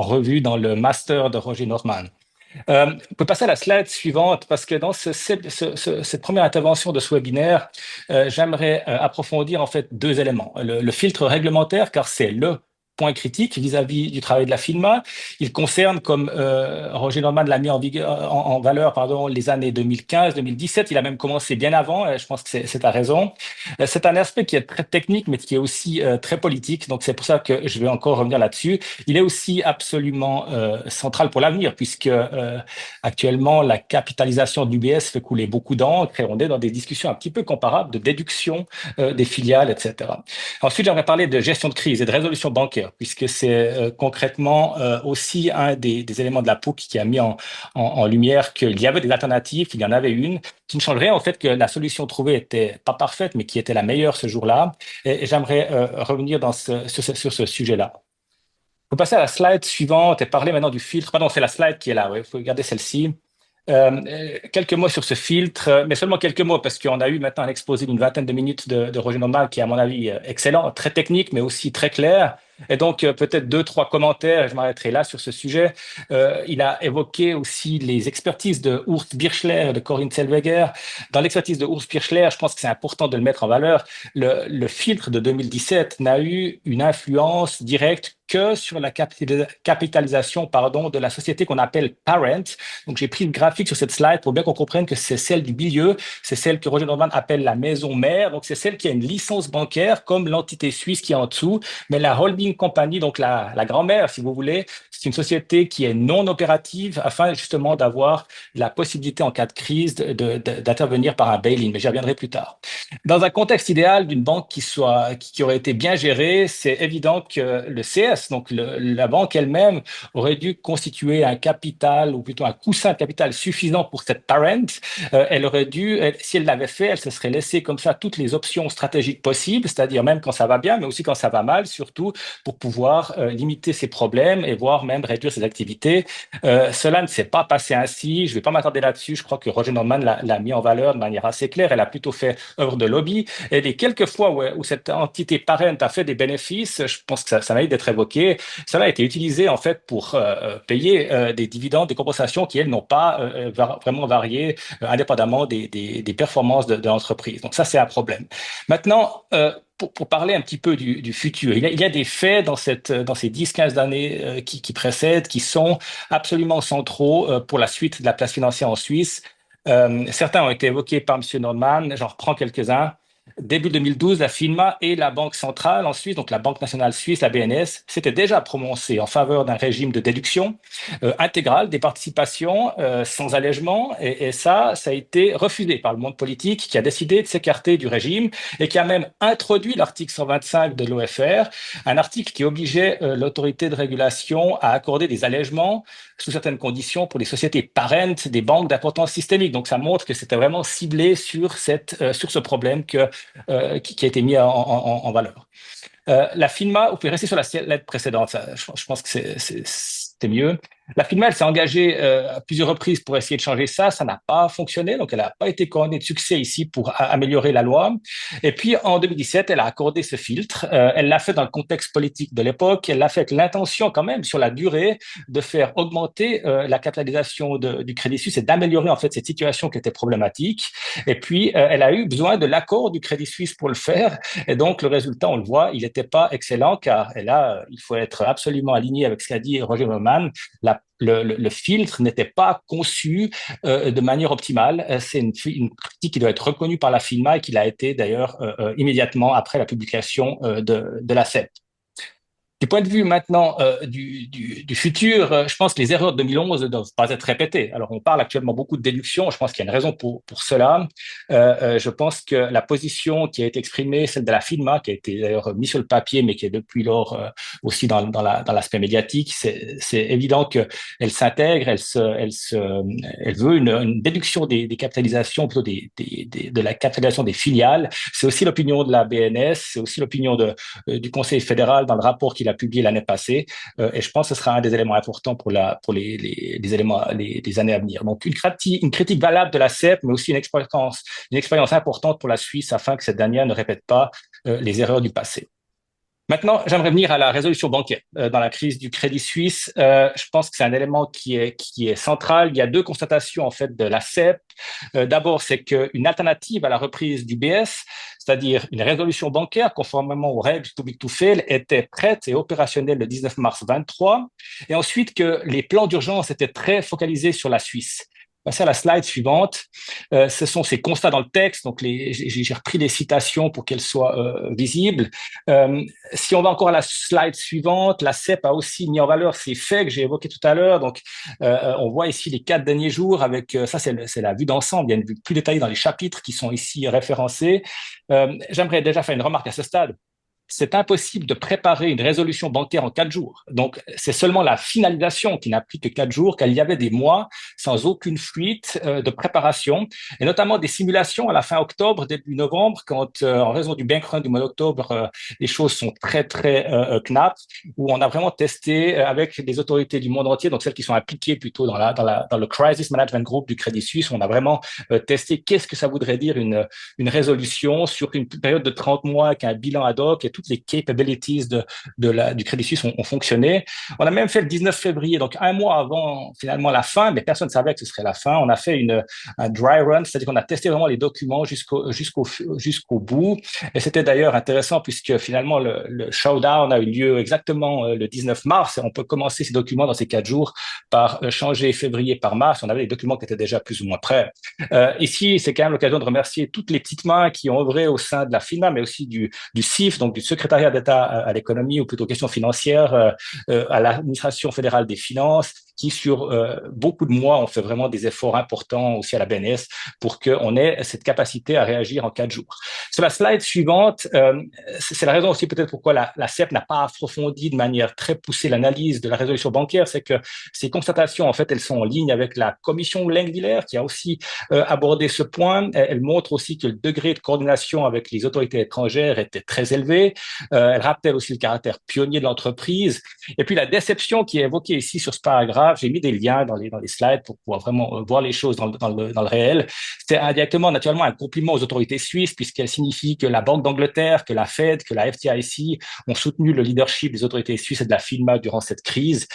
revue dans le master de Roger Norman. On peut passer à la slide suivante parce que dans cette première intervention de ce webinaire, j'aimerais approfondir en fait deux éléments. Le filtre réglementaire, car c'est le point critique vis-à-vis du travail de la FINMA. Il concerne, comme Roger Norman l'a mis en valeur, les années 2015-2017. Il a même commencé bien avant, je pense que c'est à raison. C'est un aspect qui est très technique, mais qui est aussi très politique. Donc, c'est pour ça que je vais encore revenir là-dessus. Il est aussi absolument central pour l'avenir, puisque actuellement, la capitalisation de l'UBS fait couler beaucoup d'encre et on est dans des discussions un petit peu comparables de déduction des filiales, etc. Ensuite, j'aimerais parler de gestion de crise et de résolution bancaire, puisque c'est concrètement aussi un des éléments de la POUC qui a mis en lumière qu'il y avait des alternatives, qu'il y en avait une, qui ne changerait en fait que la solution trouvée était pas parfaite, mais qui était la meilleure ce jour-là. Et j'aimerais revenir sur ce sujet-là. On peut passer à la slide suivante et parler maintenant du filtre. Pardon, c'est la slide qui est là, il faut regarder celle-ci. Quelques mots sur ce filtre, mais seulement quelques mots parce qu'on a eu maintenant un exposé d'une vingtaine de minutes de Roger Norman qui est à mon avis excellent, très technique, mais aussi très clair. Et donc, peut-être 2-3 commentaires, et je m'arrêterai là sur ce sujet. Il a évoqué aussi les expertises de Urs Birchler et de Corinne Zellweger. Dans l'expertise de Urs Birchler, je pense que c'est important de le mettre en valeur. Le filtre de 2017 n'a eu une influence directe que sur la capitalisation de la société qu'on appelle Parent. Donc, j'ai pris le graphique sur cette slide pour bien qu'on comprenne que c'est celle du milieu, c'est celle que Roger Norman appelle la maison mère. Donc, c'est celle qui a une licence bancaire comme l'entité suisse qui est en dessous, mais la holding company, donc la grand-mère, si vous voulez, c'est une société qui est non opérative afin justement d'avoir la possibilité en cas de crise d'intervenir par un bail-in, mais j'y reviendrai plus tard. Dans un contexte idéal d'une banque qui aurait été bien gérée, c'est évident que le CS, donc la banque elle-même, aurait dû constituer un capital, ou plutôt un coussin de capital suffisant pour cette parent. Elle aurait dû, si elle l'avait fait, elle se serait laissée comme ça toutes les options stratégiques possibles, c'est-à-dire même quand ça va bien, mais aussi quand ça va mal, surtout pour pouvoir limiter ses problèmes et voire même réduire ses activités. Cela ne s'est pas passé ainsi. Je ne vais pas m'attarder là-dessus. Je crois que Roger Norman l'a mis en valeur de manière assez claire. Elle a plutôt fait œuvre de lobby. Et les quelques fois où cette entité parent a fait des bénéfices, je pense que ça mérite d'être évoqué. Cela a été utilisé en fait pour payer des dividendes, des compensations qui, elles, n'ont pas vraiment varié indépendamment des performances de l'entreprise. Donc ça, c'est un problème. Maintenant, pour parler un petit peu du futur, il y a des faits dans ces 10-15 années qui précèdent, qui sont absolument centraux pour la suite de la place financière en Suisse. Certains ont été évoqués par M. Nordman, j'en reprends quelques-uns. Début 2012, la FINMA et la Banque centrale en Suisse, donc la Banque nationale suisse, la BNS, s'étaient déjà prononcées en faveur d'un régime de déduction intégrale des participations sans allègement. Et ça a été refusé par le monde politique qui a décidé de s'écarter du régime et qui a même introduit l'article 125 de l'OFR, un article qui obligeait l'autorité de régulation à accorder des allègements sous certaines conditions pour les sociétés parentes des banques d'importance systémique. Donc, ça montre que c'était vraiment ciblé sur ce problème qui a été mis en valeur. La FINMA, vous pouvez rester sur la slide précédente, je pense que c'est mieux. La FINMA, elle s'est engagée à plusieurs reprises pour essayer de changer ça. Ça n'a pas fonctionné, donc elle n'a pas été couronnée de succès ici pour améliorer la loi. Et puis, en 2017, elle a accordé ce filtre. Elle l'a fait dans le contexte politique de l'époque. Elle l'a fait avec l'intention quand même, sur la durée, de faire augmenter la capitalisation du Crédit Suisse et d'améliorer en fait cette situation qui était problématique. Et puis, elle a eu besoin de l'accord du Crédit Suisse pour le faire. Et donc, le résultat, on le voit, il n'était pas excellent car, et là, il faut être absolument aligné avec ce qu'a dit Roger Baumann, le filtre n'était pas conçu de manière optimale. C'est une critique qui doit être reconnue par la FINMA et qui l'a été d'ailleurs immédiatement après la publication de la CEP. Du point de vue maintenant du futur, je pense que les erreurs de 2011 ne doivent pas être répétées. Alors, on parle actuellement beaucoup de déduction. Je pense qu'il y a une raison pour cela. Je pense que la position qui a été exprimée, celle de la FINMA, qui a été d'ailleurs mise sur le papier, mais qui est depuis lors aussi dans l'aspect médiatique, c'est évident qu'elle s'intègre, elle veut une déduction des capitalisations, plutôt de la capitalisation des filiales. C'est aussi l'opinion de la BNS, c'est aussi l'opinion du Conseil fédéral dans le rapport qu'il a publié l'année passée, et je pense que ce sera un des éléments importants pour les années à venir. Donc, une critique valable de la CEP, mais aussi une expérience importante pour la Suisse afin que cette dernière ne répète pas les erreurs du passé. Maintenant, j'aimerais venir à la résolution bancaire dans la crise du Crédit Suisse. Je pense que c'est un élément qui est central. Il y a deux constatations en fait de la CEP. D'abord, c'est qu'une alternative à la reprise du BS, c'est-à-dire une résolution bancaire conformément aux règles too big to fail, était prête et opérationnelle le 19 mars 23. Et ensuite que les plans d'urgence étaient très focalisés sur la Suisse. Passer à la slide suivante. Ce sont ces constats dans le texte. Donc, j'ai repris des citations pour qu'elles soient visibles. Si on va encore à la slide suivante, la CEP a aussi mis en valeur ces faits que j'ai évoqués tout à l'heure. Donc, on voit ici les 4 derniers jours avec ça, c'est la vue d'ensemble. Il y a une vue plus détaillée dans les chapitres qui sont ici référencés. J'aimerais déjà faire une remarque à ce stade. C'est impossible de préparer une résolution bancaire en 4 jours. Donc, c'est seulement la finalisation qui n'a pris que 4 jours, car il y avait des mois sans aucune fuite de préparation, et notamment des simulations à la fin octobre, début novembre, quand, en raison du bank run du mois d'octobre, les choses sont très, très knapp, où on a vraiment testé avec des autorités du monde entier, donc celles qui sont impliquées plutôt dans le Crisis Management Group du Crédit Suisse. On a vraiment testé qu'est-ce que ça voudrait dire une résolution sur une période de 30 mois avec un bilan ad hoc, et toutes les capabilities du Crédit Suisse ont fonctionné. On a même fait le 19 février, donc un mois avant finalement la fin, mais personne ne savait que ce serait la fin. On a fait un dry run, c'est-à-dire qu'on a testé vraiment les documents jusqu'au bout. Et c'était d'ailleurs intéressant puisque finalement le showdown a eu lieu exactement le 19 mars. Et on peut commencer ces documents dans ces 4 jours par changer février par mars. On avait les documents qui étaient déjà plus ou moins prêts. Ici, c'est quand même l'occasion de remercier toutes les petites mains qui ont œuvré au sein de la FINMA, mais aussi du CIF, donc du secrétariat d'État à l'économie ou plutôt questions financières, à l'administration fédérale des finances, qui sur beaucoup de mois ont fait vraiment des efforts importants aussi à la BNS pour qu'on ait cette capacité à réagir en 4 jours. Sur la slide suivante, c'est la raison aussi peut-être pourquoi la CEP n'a pas approfondi de manière très poussée l'analyse de la résolution bancaire, c'est que ces constatations, en fait, elles sont en ligne avec la commission Lengviller qui a aussi abordé ce point. Elle montre aussi que le degré de coordination avec les autorités étrangères était très élevé. Elle rappelle aussi le caractère pionnier de l'entreprise. Et puis la déception qui est évoquée ici sur ce paragraphe, j'ai mis des liens dans les slides pour pouvoir vraiment voir les choses dans le réel. C'est indirectement, naturellement, un compliment aux autorités suisses puisqu'elle signifie que la Banque d'Angleterre, que la Fed, que la FDIC ont soutenu le leadership des autorités suisses et de la FINMA durant cette crise.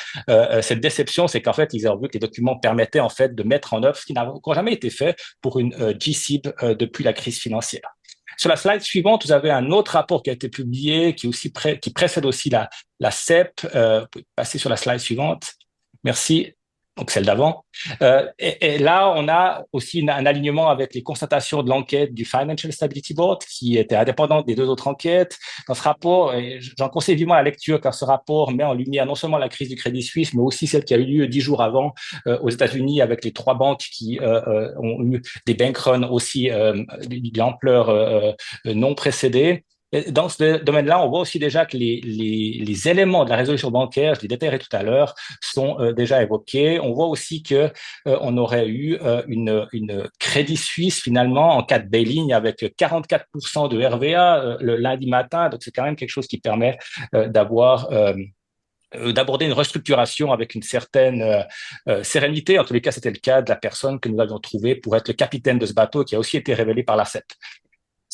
Cette déception, c'est qu'en fait, ils ont vu que les documents permettaient en fait de mettre en œuvre ce qui n'a encore jamais été fait pour une GSIB depuis la crise financière. Sur la slide suivante, vous avez un autre rapport qui a été publié, qui précède aussi la CEP. Vous pouvez passer sur la slide suivante. Merci. Donc celle d'avant. Et là, on a aussi un alignement avec les constatations de l'enquête du Financial Stability Board, qui était indépendante des deux autres enquêtes. Dans ce rapport, et j'en conseille vivement la lecture, car ce rapport met en lumière non seulement la crise du Crédit Suisse, mais aussi celle qui a eu lieu 10 jours avant aux États-Unis avec les 3 banques qui ont eu des bank runs aussi d'ampleur non précédée. Dans ce domaine-là, on voit aussi déjà que les éléments de la résolution bancaire, je les détaillerai tout à l'heure, sont déjà évoqués. On voit aussi que on aurait eu une Crédit Suisse finalement en cas de bail-in avec 44% de RVA le lundi matin. Donc c'est quand même quelque chose qui permet d'aborder une restructuration avec une certaine sérénité. En tous les cas, c'était le cas de la personne que nous avions trouvée pour être le capitaine de ce bateau, qui a aussi été révélé par la CEP.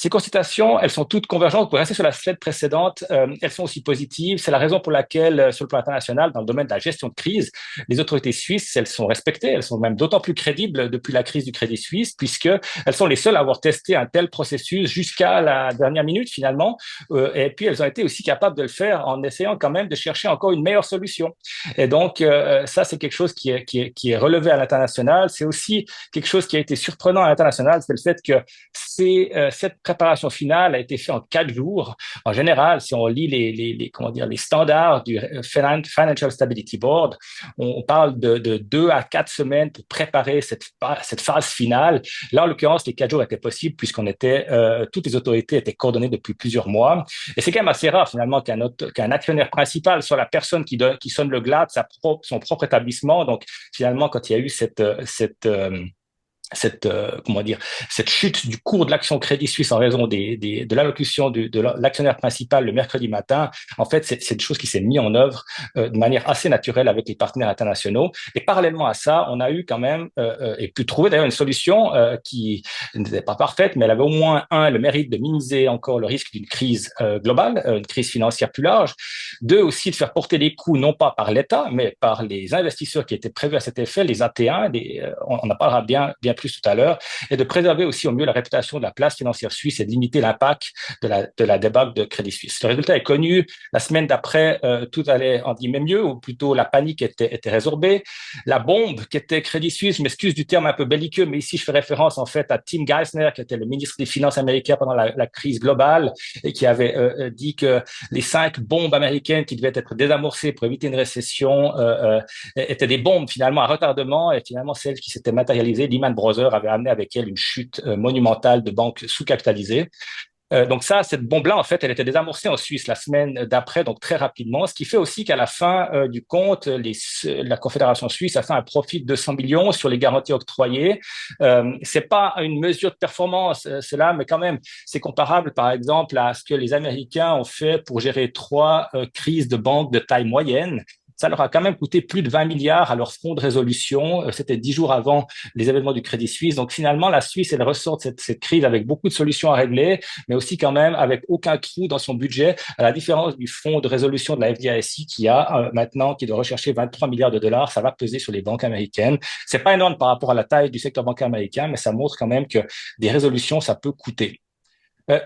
Ces constatations, elles sont toutes convergentes. Vous pouvez rester sur la slide précédente. Elles sont aussi positives. C'est la raison pour laquelle, sur le plan international, dans le domaine de la gestion de crise, les autorités suisses, elles sont respectées. Elles sont même d'autant plus crédibles depuis la crise du Crédit Suisse, puisque elles sont les seules à avoir testé un tel processus jusqu'à la dernière minute, finalement. Et puis, elles ont été aussi capables de le faire en essayant quand même de chercher encore une meilleure solution. Et donc, ça, c'est quelque chose qui est relevé à l'international. C'est aussi quelque chose qui a été surprenant à l'international, c'est le fait que cette préparation finale a été faite en 4 jours. En général, si on lit les standards du Financial Stability Board, on parle de 2 à 4 semaines pour préparer cette phase finale. Là, en l'occurrence, les 4 jours étaient possibles toutes les autorités étaient coordonnées depuis plusieurs mois. Et c'est quand même assez rare, finalement, qu'un actionnaire principal soit la personne qui sonne le glas de son propre établissement. Donc, finalement, quand il y a eu cette chute du cours de l'action Crédit Suisse en raison de l'allocution de l'actionnaire principal le mercredi matin, en fait, c'est une chose qui s'est mise en œuvre de manière assez naturelle avec les partenaires internationaux. Et parallèlement à ça, on a eu quand même et pu trouver d'ailleurs une solution qui n'était pas parfaite, mais elle avait au moins le mérite de minimiser encore le risque d'une crise globale, une crise financière plus large. 2, aussi de faire porter les coûts non pas par l'État, mais par les investisseurs qui étaient prévus à cet effet, les AT1, on en parlera bien plus tout à l'heure, et de préserver aussi au mieux la réputation de la place financière suisse et de limiter l'impact de la débâcle de Crédit Suisse. Le résultat est connu. La semaine d'après, tout allait en guillemets mieux, ou plutôt la panique était résorbée. La bombe qui était Crédit Suisse, je m'excuse du terme un peu belliqueux, mais ici je fais référence en fait à Tim Geithner, qui était le ministre des Finances américain pendant la crise globale, et qui avait dit que les 5 bombes américaines qui devaient être désamorcées pour éviter une récession étaient des bombes finalement à retardement, et finalement celles qui s'étaient matérialisées, Lehman Brothers avait amené avec elle une chute monumentale de banques sous-capitalisées. Donc cette bombe-là, en fait, elle était désamorcée en Suisse la semaine d'après, donc très rapidement, ce qui fait aussi qu'à la fin du compte, la Confédération suisse a fait un profit de 200 millions sur les garanties octroyées. C'est pas une mesure de performance, cela, mais quand même, c'est comparable, par exemple, à ce que les Américains ont fait pour gérer 3 crises de banques de taille moyenne. Ça leur a quand même coûté plus de 20 milliards à leur fonds de résolution. C'était 10 jours avant les événements du Crédit Suisse. Donc finalement, la Suisse, elle ressort de cette crise avec beaucoup de solutions à régler, mais aussi quand même avec aucun trou dans son budget, à la différence du fonds de résolution de la FDIC qui doit rechercher 23 milliards de dollars. Ça va peser sur les banques américaines. C'est pas énorme par rapport à la taille du secteur bancaire américain, mais ça montre quand même que des résolutions, ça peut coûter.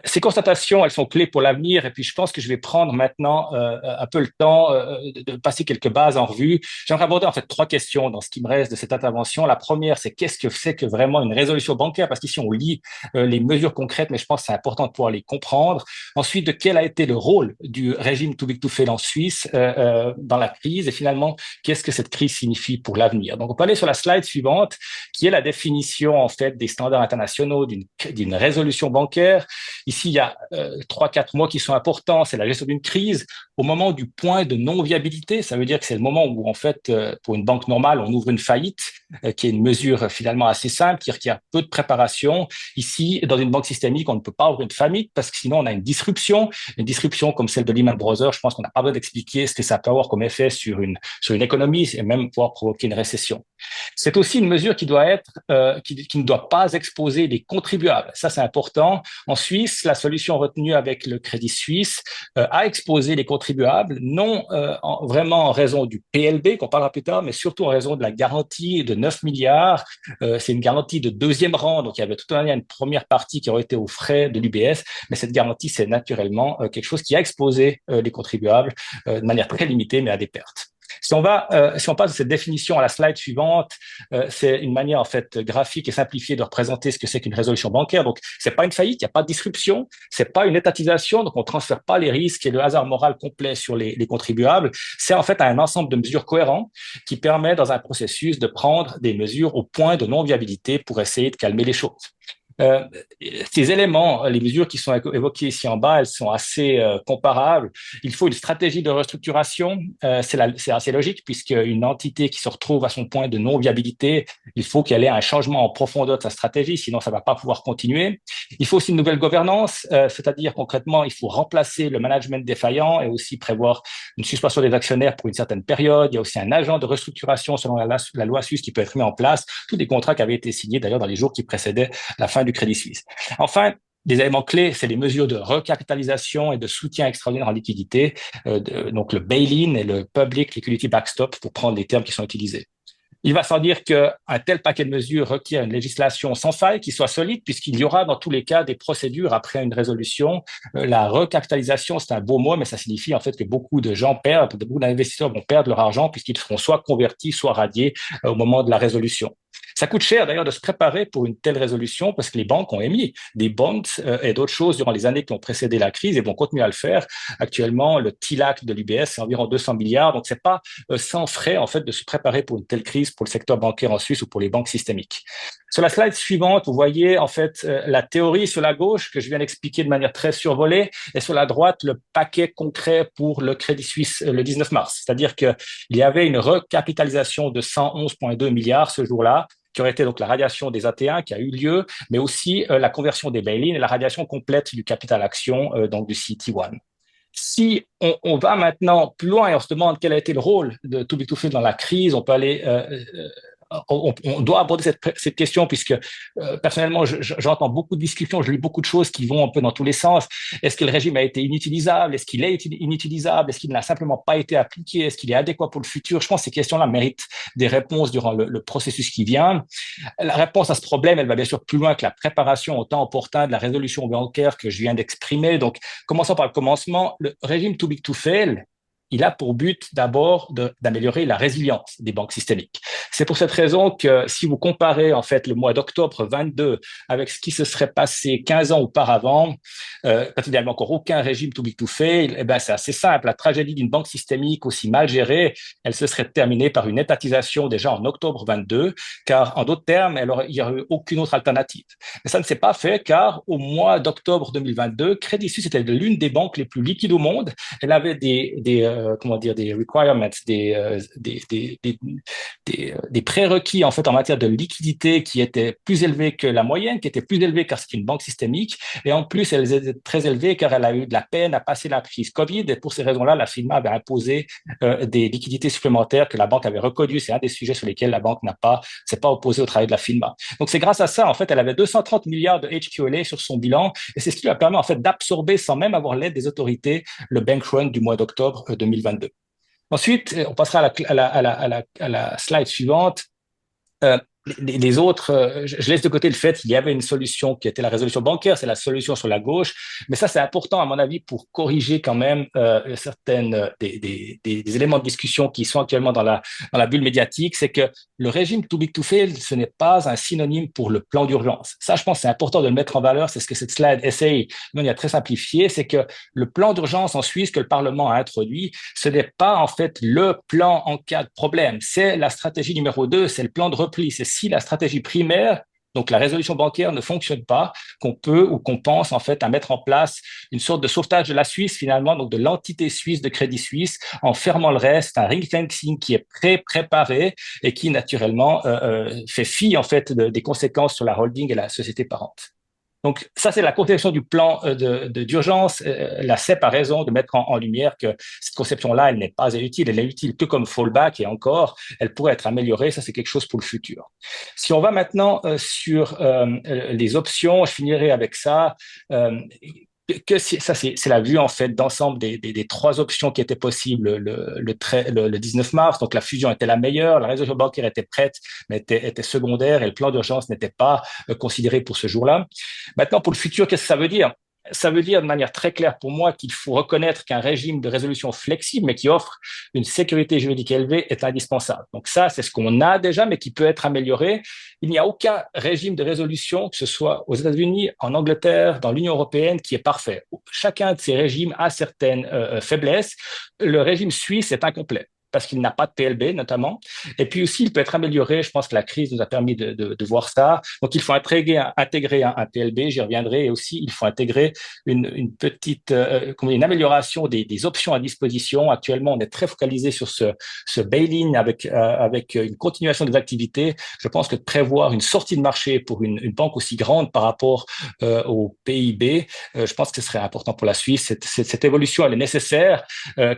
Ces constatations, elles sont clés pour l'avenir, et puis je pense que je vais prendre maintenant un peu le temps de passer quelques bases en revue. J'aimerais aborder en fait 3 questions dans ce qui me reste de cette intervention. La première, c'est qu'est-ce que c'est que vraiment une résolution bancaire, parce qu'ici on lit les mesures concrètes, mais je pense que c'est important de pouvoir les comprendre. Ensuite, de quel a été le rôle du régime Too Big to Fail en Suisse dans la crise, et finalement, qu'est-ce que cette crise signifie pour l'avenir. Donc on peut aller sur la slide suivante, qui est la définition en fait des standards internationaux d'une résolution bancaire. Ici, il y a 3-4 mots qui sont importants. C'est la gestion d'une crise au moment du point de non-viabilité. Ça veut dire que c'est le moment où, en fait, pour une banque normale, on ouvre une faillite, qui est une mesure finalement assez simple, qui requiert peu de préparation. Ici, dans une banque systémique, on ne peut pas ouvrir une faillite parce que sinon, on a une disruption comme celle de Lehman Brothers. Je pense qu'on n'a pas besoin d'expliquer ce que ça peut avoir comme effet sur une économie et même pouvoir provoquer une récession. C'est aussi une mesure qui ne doit pas exposer les contribuables. Ça, c'est important. Ensuite, Suisse, la solution retenue avec le Crédit Suisse a exposé les contribuables, non vraiment en raison du PLB, qu'on parlera plus tard, mais surtout en raison de la garantie de 9 milliards. C'est une garantie de deuxième rang, donc il y avait toute une première partie qui aurait été aux frais de l'UBS, mais cette garantie, c'est naturellement quelque chose qui a exposé les contribuables de manière très limitée, mais à des pertes. Si on passe de cette définition à la slide suivante, c'est une manière en fait graphique et simplifiée de représenter ce que c'est qu'une résolution bancaire. Donc, c'est pas une faillite, il n'y a pas de disruption, c'est pas une étatisation, donc on transfère pas les risques et le hasard moral complet sur les contribuables. C'est en fait un ensemble de mesures cohérentes qui permet dans un processus de prendre des mesures au point de non-viabilité pour essayer de calmer les choses. Ces éléments, les mesures qui sont évoquées ici en bas, elles sont assez comparables. Il faut une stratégie de restructuration. C'est assez logique puisque une entité qui se retrouve à son point de non-viabilité, il faut qu'elle ait un changement en profondeur de sa stratégie, sinon ça va pas pouvoir continuer. Il faut aussi une nouvelle gouvernance, c'est-à-dire concrètement, il faut remplacer le management défaillant et aussi prévoir une suspension des actionnaires pour une certaine période. Il y a aussi un agent de restructuration selon la loi suisse qui peut être mis en place. Tous les contrats qui avaient été signés d'ailleurs dans les jours qui précédaient la fin du Crédit Suisse. Enfin, des éléments clés, c'est les mesures de recapitalisation et de soutien extraordinaire en liquidité, donc le bail-in et le Public Liquidity Backstop pour prendre les termes qui sont utilisés. Il va sans dire qu'un tel paquet de mesures requiert une législation sans faille qui soit solide, puisqu'il y aura dans tous les cas des procédures après une résolution. La recapitalisation, c'est un beau mot, mais ça signifie en fait que beaucoup de gens perdent, beaucoup d'investisseurs vont perdre leur argent puisqu'ils seront soit convertis, soit radiés au moment de la résolution. Ça coûte cher d'ailleurs de se préparer pour une telle résolution parce que les banques ont émis des bonds et d'autres choses durant les années qui ont précédé la crise et vont continuer à le faire. Actuellement, le TLAC de l'UBS, c'est environ 200 milliards. Donc, c'est pas sans frais en fait de se préparer pour une telle crise pour le secteur bancaire en Suisse ou pour les banques systémiques. Sur la slide suivante, vous voyez en fait la théorie sur la gauche que je viens d'expliquer de manière très survolée et sur la droite, le paquet concret pour le Crédit Suisse le 19 mars. C'est-à-dire qu'il y avait une recapitalisation de 111,2 milliards ce jour-là, qui aurait été donc la radiation des AT1 qui a eu lieu, mais aussi la conversion des bail-in et la radiation complète du capital action, donc du CET1. Si on va maintenant plus loin et on se demande quel a été le rôle de Too Big to Fail dans la crise, on peut aller on doit aborder cette question puisque personnellement, j'entends beaucoup de discussions, je lis beaucoup de choses qui vont un peu dans tous les sens. Est-ce que le régime a été inutilisable? Est-ce qu'il est inutilisable? Est-ce qu'il n'a simplement pas été appliqué? Est-ce qu'il est adéquat pour le futur? Je pense que ces questions-là méritent des réponses durant le processus qui vient. La réponse à ce problème, elle va bien sûr plus loin que la préparation au temps opportun de la résolution bancaire que je viens d'exprimer. Donc, commençons par le commencement. Le régime Too Big to Fail, il a pour but d'abord d'améliorer la résilience des banques systémiques. C'est pour cette raison que si vous comparez en fait le mois d'octobre 22 avec ce qui se serait passé 15 ans auparavant, quand il n'y avait encore aucun régime Too Big to Fail, eh ben c'est assez simple. La tragédie d'une banque systémique aussi mal gérée, elle se serait terminée par une étatisation déjà en octobre 22, car en d'autres termes, il n'y aurait eu aucune autre alternative. Mais ça ne s'est pas fait car au mois d'octobre 2022, Crédit Suisse était l'une des banques les plus liquides au monde. Elle avait des requirements, des prérequis en fait en matière de liquidité qui étaient plus élevés que la moyenne, qui étaient plus élevés car c'est une banque systémique, et en plus elles étaient très élevées car elle a eu de la peine à passer la crise Covid, et pour ces raisons-là, la FINMA avait imposé des liquidités supplémentaires que la banque avait reconnues. C'est un des sujets sur lesquels la banque s'est pas opposée au travail de la FINMA. Donc c'est grâce à ça, en fait, elle avait 230 milliards de HQLA sur son bilan, et c'est ce qui lui a permis en fait d'absorber sans même avoir l'aide des autorités le bank run du mois d'octobre 2022. Ensuite, on passera à la slide suivante. Les autres, je laisse de côté le fait qu'il y avait une solution qui était la résolution bancaire, c'est la solution sur la gauche, mais ça c'est important à mon avis pour corriger quand même certaines des éléments de discussion qui sont actuellement dans la bulle médiatique, c'est que le régime Too Big to Fail, ce n'est pas un synonyme pour le plan d'urgence. Ça, je pense, c'est important de le mettre en valeur, c'est ce que cette slide essaye de manière très simplifiée, c'est que le plan d'urgence en Suisse que le Parlement a introduit, ce n'est pas en fait le plan en cas de problème, c'est la stratégie numéro 2, c'est le plan de repli, c'est si la stratégie primaire, donc la résolution bancaire, ne fonctionne pas, qu'on peut ou qu'on pense en fait à mettre en place une sorte de sauvetage de la Suisse finalement, donc de l'entité suisse de Crédit Suisse, en fermant le reste, un ring fencing qui est préparé et qui naturellement fait fi en fait des conséquences sur la holding et la société parente. Donc, ça, c'est la conception du plan d'urgence. La CEP a raison de mettre en lumière que cette conception-là, elle n'est pas utile. Elle est utile que comme fallback et encore, elle pourrait être améliorée. Ça, c'est quelque chose pour le futur. Si on va maintenant sur les options, je finirai avec ça. Ça, c'est la vue en fait d'ensemble des trois options qui étaient possibles le 19 mars. Donc, la fusion était la meilleure, la résolution bancaire était prête, mais était secondaire et le plan d'urgence n'était pas considéré pour ce jour-là. Maintenant, pour le futur, qu'est-ce que ça veut dire? Ça veut dire de manière très claire pour moi qu'il faut reconnaître qu'un régime de résolution flexible, mais qui offre une sécurité juridique élevée, est indispensable. Donc ça, c'est ce qu'on a déjà, mais qui peut être amélioré. Il n'y a aucun régime de résolution, que ce soit aux États-Unis, en Angleterre, dans l'Union européenne, qui est parfait. Chacun de ces régimes a certaines faiblesses. Le régime suisse est incomplet parce qu'il n'a pas de PLB notamment. Et puis aussi, il peut être amélioré. Je pense que la crise nous a permis de voir ça. Donc, il faut intégrer un PLB, j'y reviendrai. Et aussi, il faut intégrer une petite, une amélioration des options à disposition. Actuellement, on est très focalisé sur ce bail-in avec une continuation des activités. Je pense que de prévoir une sortie de marché pour une banque aussi grande par rapport au PIB, je pense que ce serait important pour la Suisse. Cette évolution, elle est nécessaire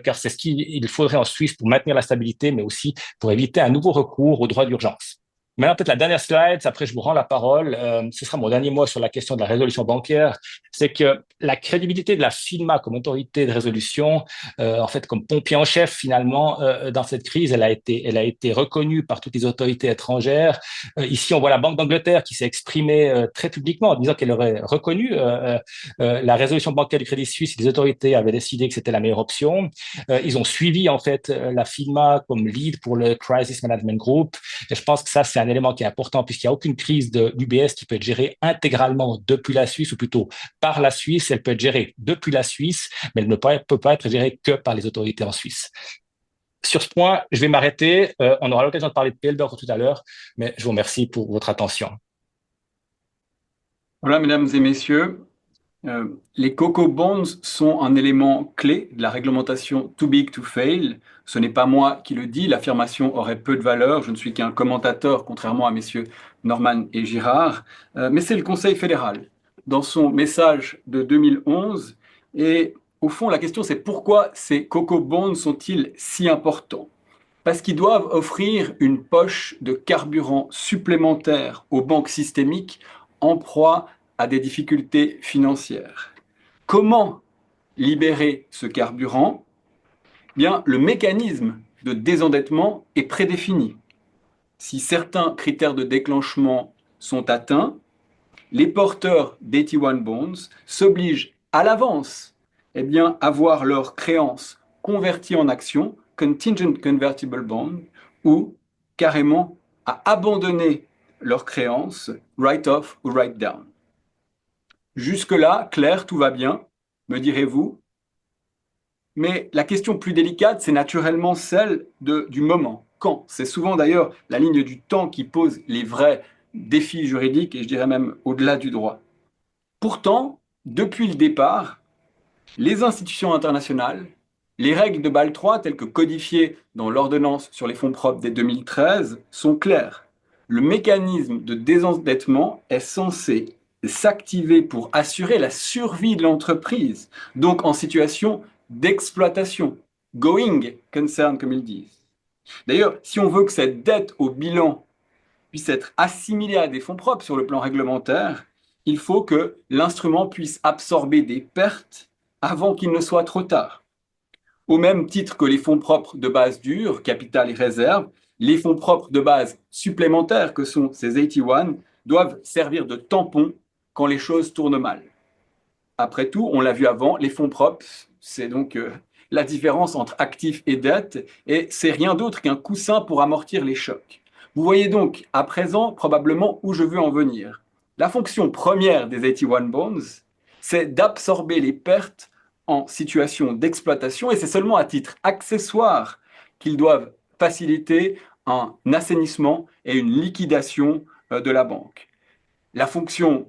car c'est ce qu'il faudrait en Suisse pour maintenir la stabilité, mais aussi pour éviter un nouveau recours au droit d'urgence. Maintenant, peut-être la dernière slide, après je vous rends la parole, ce sera mon dernier mot sur la question de la résolution bancaire, c'est que la crédibilité de la FINMA comme autorité de résolution, en fait comme pompier en chef finalement dans cette crise, elle a été reconnue par toutes les autorités étrangères. Ici, on voit la Banque d'Angleterre qui s'est exprimée très publiquement en disant qu'elle aurait reconnu la résolution bancaire du Crédit Suisse si les autorités avaient décidé que c'était la meilleure option. Ils ont suivi en fait la FINMA comme lead pour le Crisis Management Group. Et je pense que ça, c'est un élément qui est important puisqu'il n'y a aucune crise de l'UBS qui peut être gérée intégralement depuis la Suisse ou plutôt par la Suisse. Elle peut être gérée depuis la Suisse, mais elle ne peut pas être gérée que par les autorités en Suisse. Sur ce point, je vais m'arrêter. On aura l'occasion de parler de PLB tout à l'heure, mais je vous remercie pour votre attention. Voilà, mesdames et messieurs, les Coco Bonds sont un élément clé de la réglementation Too Big to Fail. Ce n'est pas moi qui le dis, l'affirmation aurait peu de valeur. Je ne suis qu'un commentateur, contrairement à messieurs Norman et Girard. Mais c'est le Conseil fédéral, dans son message de 2011. Et au fond, la question, c'est pourquoi ces Coco Bonds sont-ils si importants? Parce qu'ils doivent offrir une poche de carburant supplémentaire aux banques systémiques en proie à des difficultés financières. Comment libérer ce carburant? Bien, le mécanisme de désendettement est prédéfini. Si certains critères de déclenchement sont atteints, les porteurs d'AT1 bonds s'obligent à l'avance à voir leurs créances converties en actions, contingent convertible bond, ou carrément à abandonner leurs créances, write-off ou write-down. Jusque-là, clair, tout va bien, me direz-vous. Mais la question plus délicate, c'est naturellement celle du moment. Quand? C'est souvent d'ailleurs la ligne du temps qui pose les vrais défis juridiques, et je dirais même au-delà du droit. Pourtant, depuis le départ, les institutions internationales, les règles de Bâle III, telles que codifiées dans l'ordonnance sur les fonds propres dès 2013, sont claires. Le mécanisme de désendettement est censé s'activer pour assurer la survie de l'entreprise, donc en situation d'exploitation, going concern comme ils disent. D'ailleurs, si on veut que cette dette au bilan puisse être assimilée à des fonds propres sur le plan réglementaire, il faut que l'instrument puisse absorber des pertes avant qu'il ne soit trop tard. Au même titre que les fonds propres de base dure, capital et réserve, les fonds propres de base supplémentaires que sont ces AT1 doivent servir de tampon quand les choses tournent mal. Après tout, on l'a vu avant, les fonds propres, c'est donc la différence entre actifs et dettes, et c'est rien d'autre qu'un coussin pour amortir les chocs. Vous voyez donc à présent probablement où je veux en venir. La fonction première des AT1 bonds, c'est d'absorber les pertes en situation d'exploitation, et c'est seulement à titre accessoire qu'ils doivent faciliter un assainissement et une liquidation de la banque. La fonction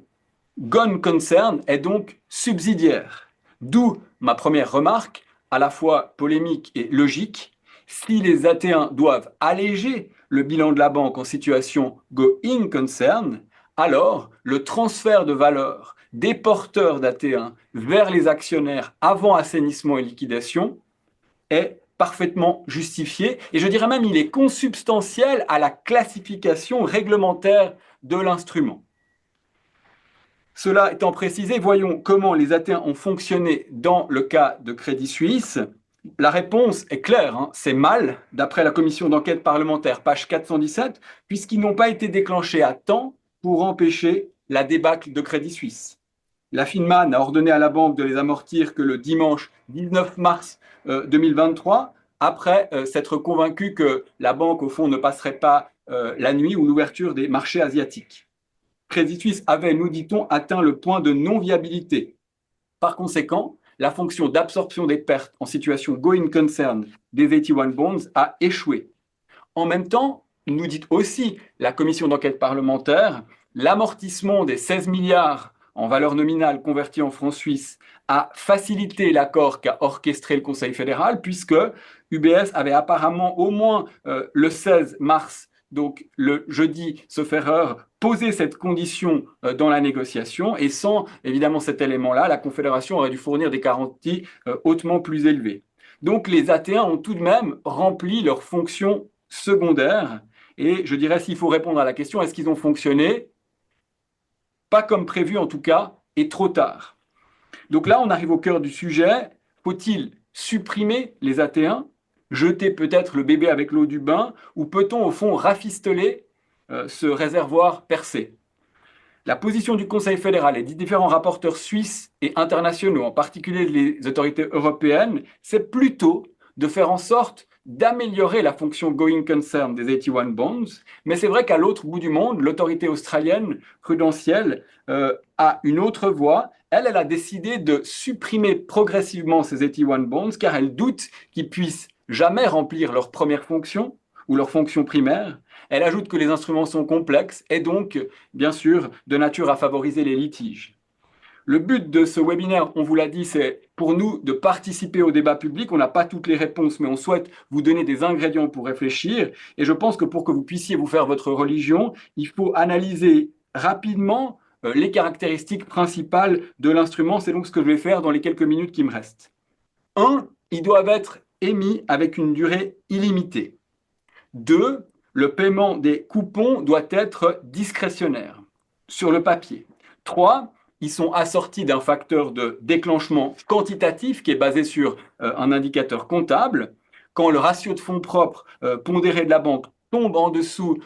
Gone Concern est donc subsidiaire. D'où ma première remarque, à la fois polémique et logique. Si les AT1 doivent alléger le bilan de la banque en situation Going Concern, alors le transfert de valeur des porteurs d'AT1 vers les actionnaires avant assainissement et liquidation est parfaitement justifié. Et je dirais même il est consubstantiel à la classification réglementaire de l'instrument. Cela étant précisé, voyons comment les AT1 ont fonctionné dans le cas de Crédit Suisse. La réponse est claire, hein, c'est mal, d'après la commission d'enquête parlementaire, page 417, puisqu'ils n'ont pas été déclenchés à temps pour empêcher la débâcle de Crédit Suisse. La FINMA n'a ordonné à la banque de les amortir que le dimanche 19 mars 2023, après s'être convaincu que la banque, au fond, ne passerait pas la nuit ou l'ouverture des marchés asiatiques. Crédit Suisse avait, nous dit-on, atteint le point de non-viabilité. Par conséquent, la fonction d'absorption des pertes en situation going concern des 81 bonds a échoué. En même temps, nous dit aussi la commission d'enquête parlementaire, l'amortissement des 16 milliards en valeur nominale convertie en francs suisses a facilité l'accord qu'a orchestré le Conseil fédéral, puisque UBS avait apparemment au moins le 16 mars, donc le jeudi, sauf erreur, posé cette condition dans la négociation, et sans évidemment cet élément-là, la Confédération aurait dû fournir des garanties hautement plus élevées. Donc les AT1 ont tout de même rempli leur fonction secondaire, et je dirais s'il faut répondre à la question, est-ce qu'ils ont fonctionné? Pas comme prévu en tout cas, et trop tard. Donc là, on arrive au cœur du sujet. Faut-il supprimer les AT1, jeter peut-être le bébé avec l'eau du bain, ou peut-on au fond rafistoler ce réservoir percé? La position du Conseil fédéral et des différents rapporteurs suisses et internationaux, en particulier les autorités européennes, c'est plutôt de faire en sorte d'améliorer la fonction going concern des 81 bonds, mais c'est vrai qu'à l'autre bout du monde, l'autorité australienne prudentielle a une autre voie. Elle a décidé de supprimer progressivement ces 81 bonds car elle doute qu'ils puissent jamais remplir leur première fonction ou leur fonction primaire. Elle ajoute que les instruments sont complexes et donc, bien sûr, de nature à favoriser les litiges. Le but de ce webinaire, on vous l'a dit, c'est pour nous de participer au débat public. On n'a pas toutes les réponses, mais on souhaite vous donner des ingrédients pour réfléchir. Et je pense que pour que vous puissiez vous faire votre religion, il faut analyser rapidement les caractéristiques principales de l'instrument. C'est donc ce que je vais faire dans les quelques minutes qui me restent. 1. Ils doivent être émis avec une durée illimitée. 2. Le paiement des coupons doit être discrétionnaire sur le papier. 3. Ils sont assortis d'un facteur de déclenchement quantitatif qui est basé sur un indicateur comptable. Quand le ratio de fonds propres pondéré de la banque tombe en dessous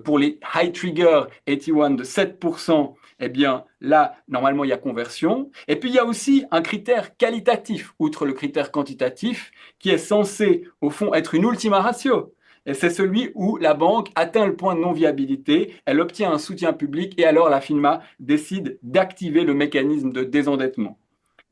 pour les high trigger 81 de 7%, eh bien là, normalement, il y a conversion. Et puis, il y a aussi un critère qualitatif, outre le critère quantitatif, qui est censé, au fond, être une ultima ratio. Et c'est celui où la banque atteint le point de non-viabilité, elle obtient un soutien public et alors la FINMA décide d'activer le mécanisme de désendettement.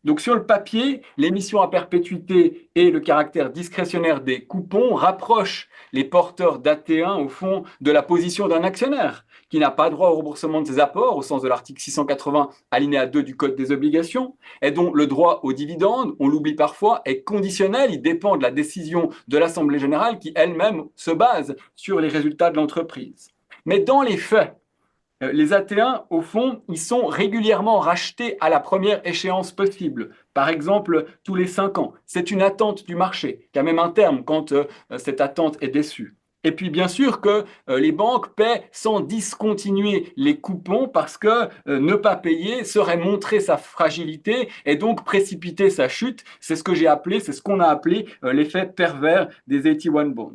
Donc sur le papier, l'émission à perpétuité et le caractère discrétionnaire des coupons rapprochent les porteurs d'AT1 au fond de la position d'un actionnaire qui n'a pas droit au remboursement de ses apports au sens de l'article 680 alinéa 2 du Code des obligations et dont le droit aux dividendes, on l'oublie parfois, est conditionnel, il dépend de la décision de l'Assemblée générale qui elle-même se base sur les résultats de l'entreprise. Mais dans les faits, les AT1, au fond, ils sont régulièrement rachetés à la première échéance possible. Par exemple, tous les 5 ans. C'est une attente du marché, qui a même un terme quand cette attente est déçue. Et puis, bien sûr que les banques paient sans discontinuer les coupons parce que ne pas payer serait montrer sa fragilité et donc précipiter sa chute. C'est ce que j'ai appelé, c'est ce qu'on a appelé l'effet pervers des 81 bonds.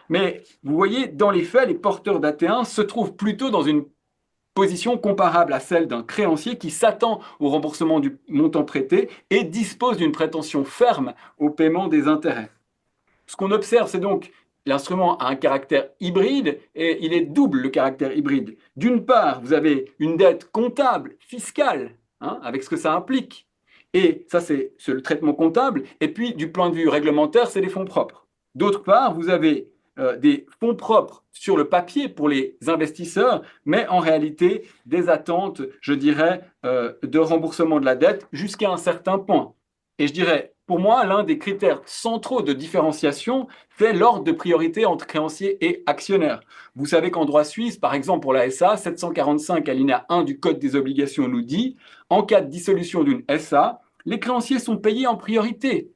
Mais vous voyez, dans les faits, les porteurs d'AT1 se trouvent plutôt dans une position comparable à celle d'un créancier qui s'attend au remboursement du montant prêté et dispose d'une prétention ferme au paiement des intérêts. Ce qu'on observe, c'est donc l'instrument a un caractère hybride et il est double le caractère hybride. D'une part, vous avez une dette comptable, fiscale, avec ce que ça implique. Et ça, c'est le traitement comptable. Et puis, du point de vue réglementaire, c'est les fonds propres. D'autre part, vous avez des fonds propres sur le papier pour les investisseurs, mais en réalité des attentes, je dirais, de remboursement de la dette jusqu'à un certain point. Et je dirais pour moi, l'un des critères centraux de différenciation, c'est l'ordre de priorité entre créanciers et actionnaires. Vous savez qu'en droit suisse, par exemple pour la SA, 745 alinéa 1 du Code des obligations nous dit, en cas de dissolution d'une SA, les créanciers sont payés en priorité.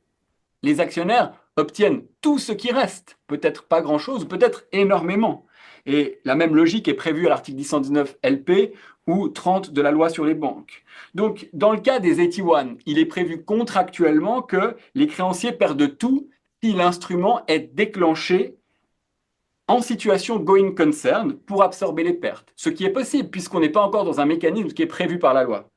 Les actionnaires obtiennent tout ce qui reste, peut-être pas grand-chose, peut-être énormément. Et la même logique est prévue à l'article 1019 LP ou 30 de la loi sur les banques. Donc, dans le cas des 81, il est prévu contractuellement que les créanciers perdent tout si l'instrument est déclenché en situation going concern pour absorber les pertes, ce qui est possible puisqu'on n'est pas encore dans un mécanisme qui est prévu par la loi.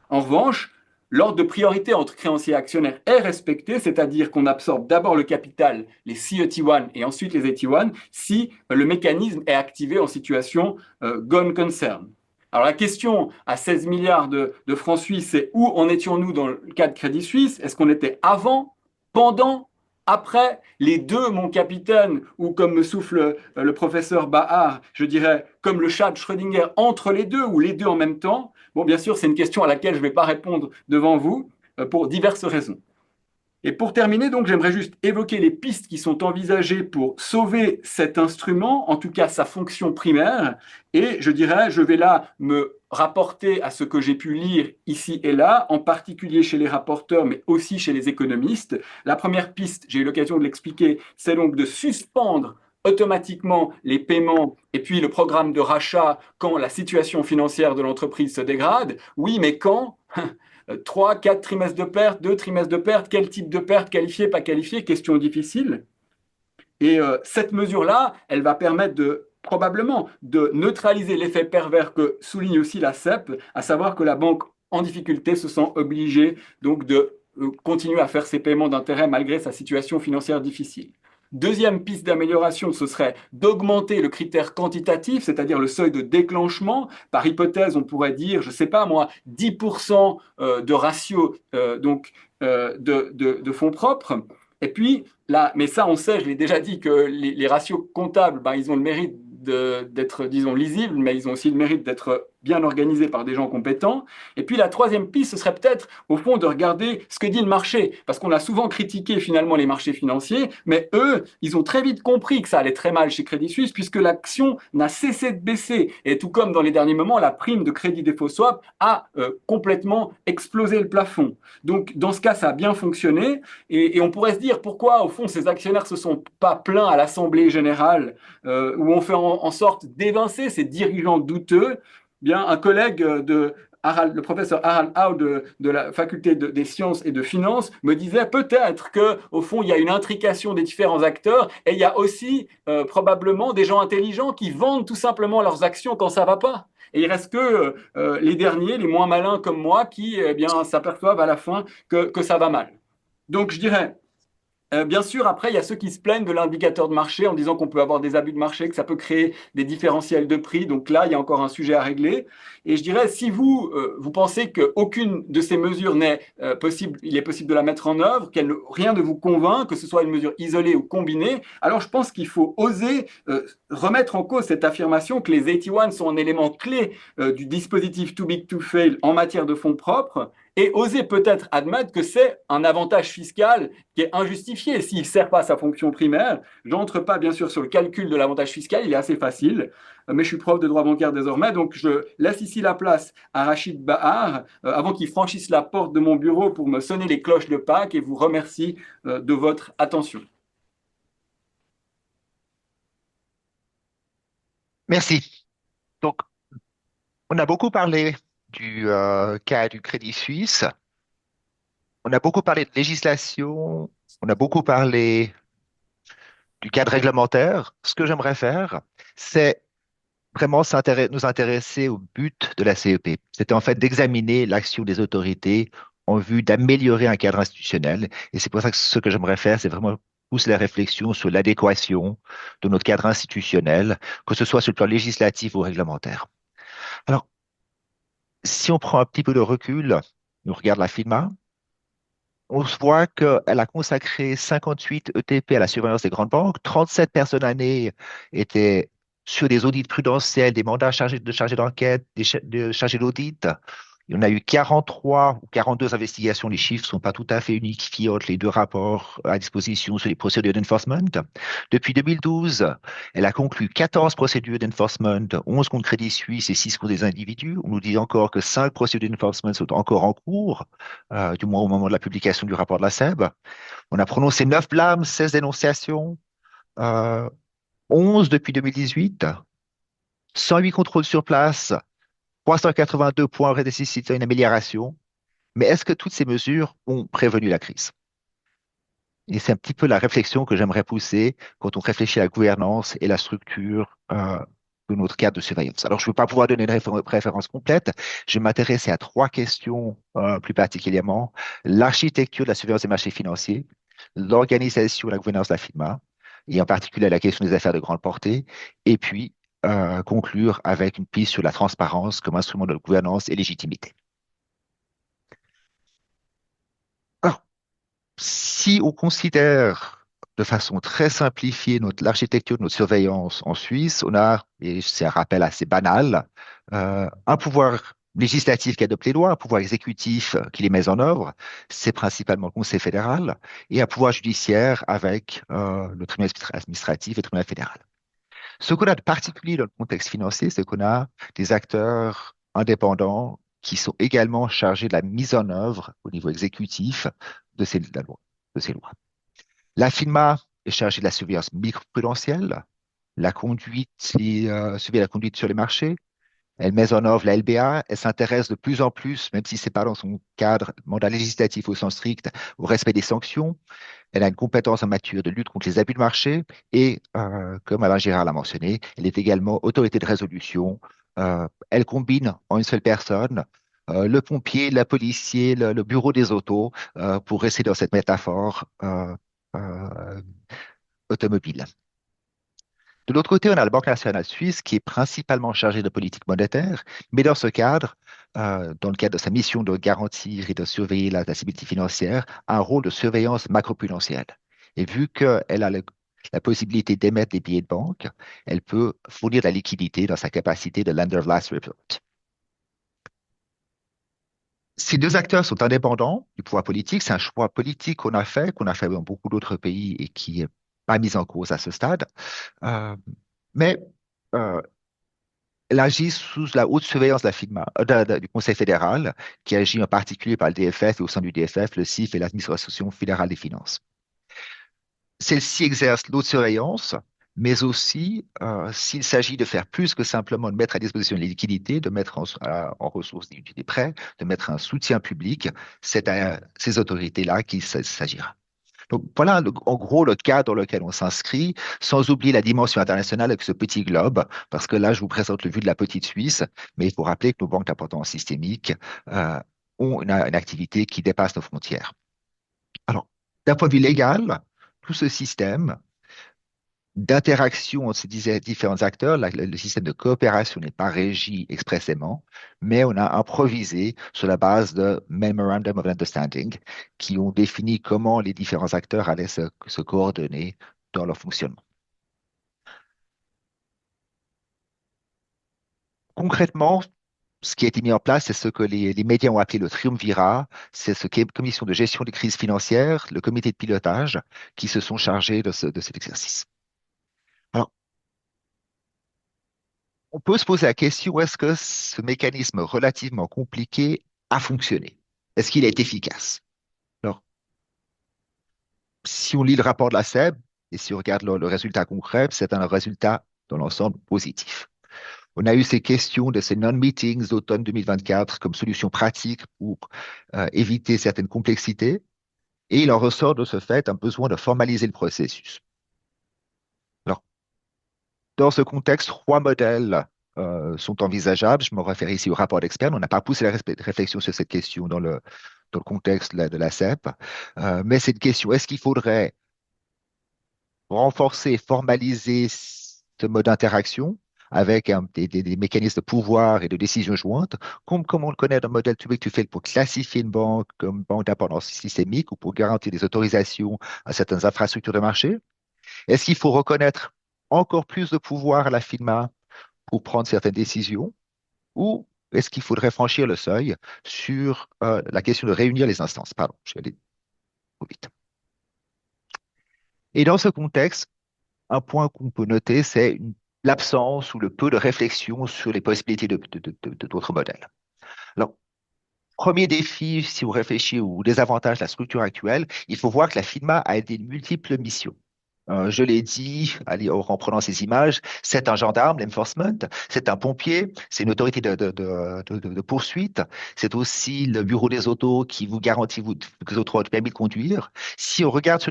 En revanche, l'ordre de priorité entre créanciers et actionnaires est respecté, c'est-à-dire qu'on absorbe d'abord le capital, les CET1 et ensuite les 81, si le mécanisme est activé en situation gone concern. Alors la question à 16 milliards de francs suisses, c'est où en étions-nous dans le cas de Crédit Suisse? Est-ce qu'on était avant, pendant, après? Les deux, mon capitaine, ou comme me souffle le professeur Bahar, je dirais comme le chat de Schrödinger, entre les deux, ou les deux en même temps? Bon, bien sûr, c'est une question à laquelle je ne vais pas répondre devant vous pour diverses raisons. Et pour terminer, donc, j'aimerais juste évoquer les pistes qui sont envisagées pour sauver cet instrument, en tout cas sa fonction primaire. Et je dirais, je vais là me rapporter à ce que j'ai pu lire ici et là, en particulier chez les rapporteurs, mais aussi chez les économistes. La première piste, j'ai eu l'occasion de l'expliquer, c'est donc de suspendre automatiquement les paiements et puis le programme de rachat quand la situation financière de l'entreprise se dégrade. Oui, mais quand? 3, 4 trimestres de perte, 2 trimestres de perte, quel type de perte, qualifié, pas qualifié, question difficile. Et cette mesure-là, elle va permettre probablement de neutraliser l'effet pervers que souligne aussi la CEP, à savoir que la banque en difficulté se sent obligée donc de continuer à faire ses paiements d'intérêt malgré sa situation financière difficile. Deuxième piste d'amélioration, ce serait d'augmenter le critère quantitatif, c'est-à-dire le seuil de déclenchement. Par hypothèse, on pourrait dire, je ne sais pas moi, 10% de ratio de fonds propres. Et puis, là, mais ça, on sait, je l'ai déjà dit, que les ratios comptables, ben, ils ont le mérite d'être, disons, lisibles, mais ils ont aussi le mérite d'être bien organisés par des gens compétents. Et puis la troisième piste, ce serait peut-être, au fond, de regarder ce que dit le marché, parce qu'on a souvent critiqué finalement les marchés financiers, mais eux, ils ont très vite compris que ça allait très mal chez Crédit Suisse, puisque l'action n'a cessé de baisser. Et tout comme dans les derniers moments, la prime de crédit défaut swap a complètement explosé le plafond. Donc, dans ce cas, ça a bien fonctionné. Et on pourrait se dire pourquoi, au fond, ces actionnaires ne se sont pas plaints à l'Assemblée générale, où on fait en sorte d'évincer ces dirigeants douteux. Bien, un collègue le professeur Harald Hau de la faculté des sciences et de finances me disait peut-être qu'au fond, il y a une intrication des différents acteurs et il y a aussi probablement des gens intelligents qui vendent tout simplement leurs actions quand ça ne va pas. Et il reste que les derniers, les moins malins comme moi, qui s'aperçoivent à la fin que ça va mal. Donc, je dirais, bien sûr, après, il y a ceux qui se plaignent de l'indicateur de marché en disant qu'on peut avoir des abus de marché, que ça peut créer des différentiels de prix. Donc là, il y a encore un sujet à régler. Et je dirais, si vous pensez qu'aucune de ces mesures n'est possible, il est possible de la mettre en œuvre, rien ne vous convainc, que ce soit une mesure isolée ou combinée, alors je pense qu'il faut oser remettre en cause cette affirmation que les 81 sont un élément clé du dispositif too big to fail en matière de fonds propres. Et oser peut-être admettre que c'est un avantage fiscal qui est injustifié s'il ne sert pas à sa fonction primaire. Je n'entre pas bien sûr sur le calcul de l'avantage fiscal, il est assez facile, mais je suis prof de droit bancaire désormais, donc je laisse ici la place à Rachid Bahar avant qu'il franchisse la porte de mon bureau pour me sonner les cloches de Pâques et vous remercie de votre attention. Merci. Donc, on a beaucoup parlé du cas du Crédit Suisse. On a beaucoup parlé de législation. On a beaucoup parlé du cadre réglementaire. Ce que j'aimerais faire, c'est vraiment nous intéresser au but de la CEP. C'était en fait d'examiner l'action des autorités en vue d'améliorer un cadre institutionnel. Et c'est pour ça que ce que j'aimerais faire, c'est vraiment pousser la réflexion sur l'adéquation de notre cadre institutionnel, que ce soit sur le plan législatif ou réglementaire. Alors, si on prend un petit peu de recul, on regarde la FINMA, on se voit qu'elle a consacré 58 ETP à la surveillance des grandes banques, 37 personnes années étaient sur des audits prudentiels, des mandats chargés d'enquête, de chargés d'audit. Il y en a eu 43 ou 42 investigations. Les chiffres ne sont pas tout à fait unifiés entre les deux rapports à disposition sur les procédures d'enforcement. Depuis 2012, elle a conclu 14 procédures d'enforcement, 11 contre Crédit Suisse et 6 contre des individus. On nous dit encore que 5 procédures d'enforcement sont encore en cours, du moins au moment de la publication du rapport de la SEB. On a prononcé 9 blâmes, 16 dénonciations, euh, 11 depuis 2018, 108 contrôles sur place, 382 points auraient nécessité une amélioration. Mais est-ce que toutes ces mesures ont prévenu la crise? Et c'est un petit peu la réflexion que j'aimerais pousser quand on réfléchit à la gouvernance et la structure de notre cadre de surveillance. Alors, je ne veux pas pouvoir donner une référence complète. Je vais m'intéresser à trois questions plus particulièrement. L'architecture de la surveillance des marchés financiers, l'organisation et la gouvernance de la FINMA, et en particulier la question des affaires de grande portée, et puis conclure avec une piste sur la transparence comme instrument de gouvernance et légitimité. Alors, si on considère de façon très simplifiée l'architecture de notre surveillance en Suisse, on a, et c'est un rappel assez banal, un pouvoir législatif qui adopte les lois, un pouvoir exécutif qui les met en œuvre, c'est principalement le Conseil fédéral, et un pouvoir judiciaire avec le tribunal administratif et le tribunal fédéral. Ce qu'on a de particulier dans le contexte financier, c'est qu'on a des acteurs indépendants qui sont également chargés de la mise en œuvre au niveau exécutif de ces lois. La FINMA est chargée de la surveillance microprudentielle, la conduite surveille la conduite sur les marchés. Elle met en œuvre la LBA, elle s'intéresse de plus en plus, même si ce n'est pas dans son cadre mandat législatif au sens strict, au respect des sanctions. Elle a une compétence en matière de lutte contre les abus de marché et, comme Alain Gérard l'a mentionné, elle est également autorité de résolution. Elle combine en une seule personne le pompier, la policier, le bureau des autos, pour rester dans cette métaphore euh, automobile. De l'autre côté, on a la Banque nationale suisse qui est principalement chargée de politique monétaire, mais dans ce cadre, dans le cadre de sa mission de garantir et de surveiller la stabilité financière, a un rôle de surveillance macroprudentielle. Et vu qu'elle a la possibilité d'émettre des billets de banque, elle peut fournir de la liquidité dans sa capacité de lender of last resort. Ces deux acteurs sont indépendants du pouvoir politique. C'est un choix politique qu'on a fait dans beaucoup d'autres pays et qui n'est pas mis en cause à ce stade. Euh, mais euh, elle agit sous la haute surveillance de la FINMA, du Conseil fédéral, qui agit en particulier par le DFF et au sein du DFF, le CIF et l'Administration fédérale des finances. Celle-ci exerce l'haute surveillance, mais aussi, s'il s'agit de faire plus que simplement de mettre à disposition les liquidités, de mettre en ressources des prêts, de mettre un soutien public, c'est à ces autorités-là qu'il s'agira. Donc voilà en gros le cadre dans lequel on s'inscrit, sans oublier la dimension internationale avec ce petit globe, parce que là je vous présente le vue de la petite Suisse, mais il faut rappeler que nos banques d'importance systémique ont une activité qui dépasse nos frontières. Alors, d'un point de vue légal, tout ce système d'interaction entre ces différents acteurs, le système de coopération n'est pas régi expressément, mais on a improvisé sur la base de Memorandum of Understanding qui ont défini comment les différents acteurs allaient se coordonner dans leur fonctionnement. Concrètement, ce qui a été mis en place, c'est ce que les médias ont appelé le triumvirat, c'est ce qu'est la commission de gestion des crises financières, le comité de pilotage, qui se sont chargés de cet exercice. Alors, on peut se poser la question, est-ce que ce mécanisme relativement compliqué a fonctionné? Est-ce qu'il est efficace? Alors, si on lit le rapport de la SEB et si on regarde le résultat concret, c'est un résultat dans l'ensemble positif. On a eu ces questions de ces non-meetings d'automne 2024 comme solution pratique pour éviter certaines complexités et il en ressort de ce fait un besoin de formaliser le processus. Alors, dans ce contexte, trois modèles sont envisageables. Je me réfère ici au rapport d'experts. On n'a pas poussé la réflexion sur cette question dans le contexte de la CEP, mais c'est une question, est-ce qu'il faudrait renforcer, formaliser ce mode d'interaction avec des mécanismes de pouvoir et de décision jointe, comme on le connaît dans le modèle too big to fail pour classifier une banque comme banque d'importance systémique ou pour garantir des autorisations à certaines infrastructures de marché? Est-ce qu'il faut reconnaître encore plus de pouvoir à la FINMA pour prendre certaines décisions? Ou est-ce qu'il faudrait franchir le seuil sur la question de réunir les instances? Pardon, je suis allé trop vite. Et dans ce contexte, un point qu'on peut noter, c'est l'absence ou le peu de réflexion sur les possibilités d'autres modèles. Alors, premier défi, si vous réfléchissez aux désavantages de la structure actuelle, il faut voir que la FINMA a des multiples missions. Je l'ai dit en reprenant ces images, c'est un gendarme, l'enforcement, c'est un pompier, c'est une autorité de poursuite, c'est aussi le bureau des autos qui vous garantit que les autos ont le permis de conduire. Si on regarde ce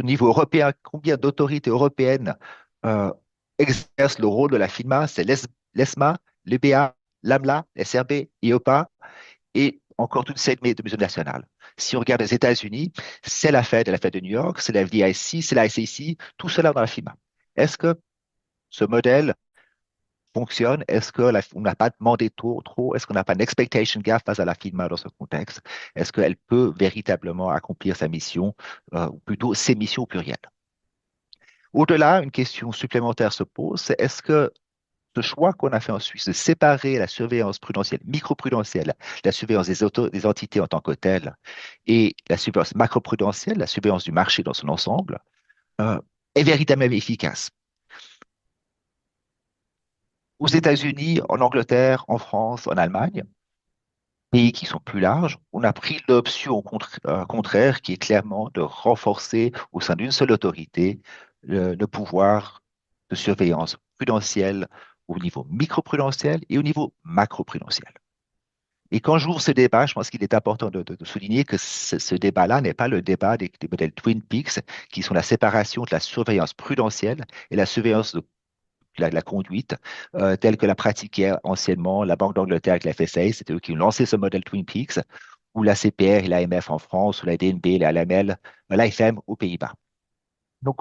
niveau européen, combien d'autorités européennes euh, exercent le rôle de la FINMA, c'est l'ESMA, l'EBA, l'AMLA, SRB, IOPA, et encore toutes ces mesures nationales. Si on regarde les États-Unis, c'est la Fed de New York, c'est la FDIC, c'est la SEC, tout cela dans la FIMA. Est-ce que ce modèle fonctionne? Est-ce qu'on n'a pas demandé trop? Est-ce qu'on n'a pas une expectation gap face à la FIMA dans ce contexte? Est-ce qu'elle peut véritablement accomplir sa mission, ou plutôt ses missions au pluriel? Au-delà, une question supplémentaire se pose, c'est est-ce que ce choix qu'on a fait en Suisse de séparer la surveillance prudentielle, microprudentielle, la surveillance des entités en tant que telles, et la surveillance macroprudentielle, la surveillance du marché dans son ensemble, euh, est véritablement efficace. Aux États-Unis, en Angleterre, en France, en Allemagne, pays qui sont plus larges, on a pris l'option contraire qui est clairement de renforcer au sein d'une seule autorité le pouvoir de surveillance prudentielle au niveau microprudentiel et au niveau macroprudentiel. Et quand j'ouvre ce débat, je pense qu'il est important de souligner que ce débat-là n'est pas le débat des modèles Twin Peaks, qui sont la séparation de la surveillance prudentielle et la surveillance de la conduite, telle que la pratiquait anciennement la Banque d'Angleterre avec la FSA. C'était eux qui ont lancé ce modèle Twin Peaks, ou la CPR et l'AMF en France, ou la DNB, la LML, l'AFM aux Pays-Bas. Donc,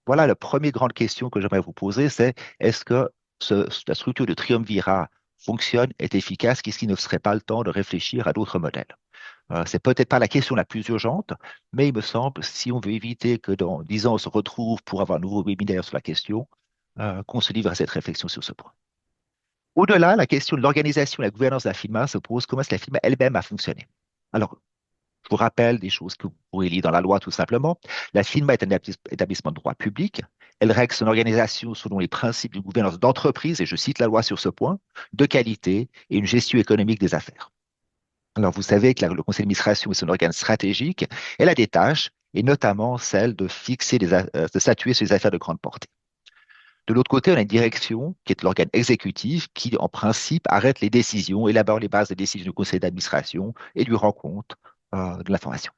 voilà la première grande question que j'aimerais vous poser, c'est est-ce que la structure de triumvirat fonctionne, est efficace, qu'est-ce qui ne serait pas le temps de réfléchir à d'autres modèles? C'est peut-être pas la question la plus urgente, mais il me semble, si on veut éviter que dans 10 ans, on se retrouve pour avoir un nouveau webinaire sur la question, qu'on se livre à cette réflexion sur ce point. Au-delà, la question de l'organisation et la gouvernance de la FINMA se pose, comment est-ce que la FINMA elle-même a fonctionné? Alors, je vous rappelle des choses que vous pourrez lire dans la loi tout simplement. La FINMA est un établissement de droit public. Elle règle son organisation selon les principes de gouvernance d'entreprise, et je cite la loi sur ce point, de qualité et une gestion économique des affaires. Alors, vous savez que le conseil d'administration est un organe stratégique. Elle a des tâches, et notamment celle de de statuer sur les affaires de grande portée. De l'autre côté, on a une direction qui est l'organe exécutif qui, en principe, arrête les décisions, élabore les bases des décisions du conseil d'administration et lui rend compte de l'information.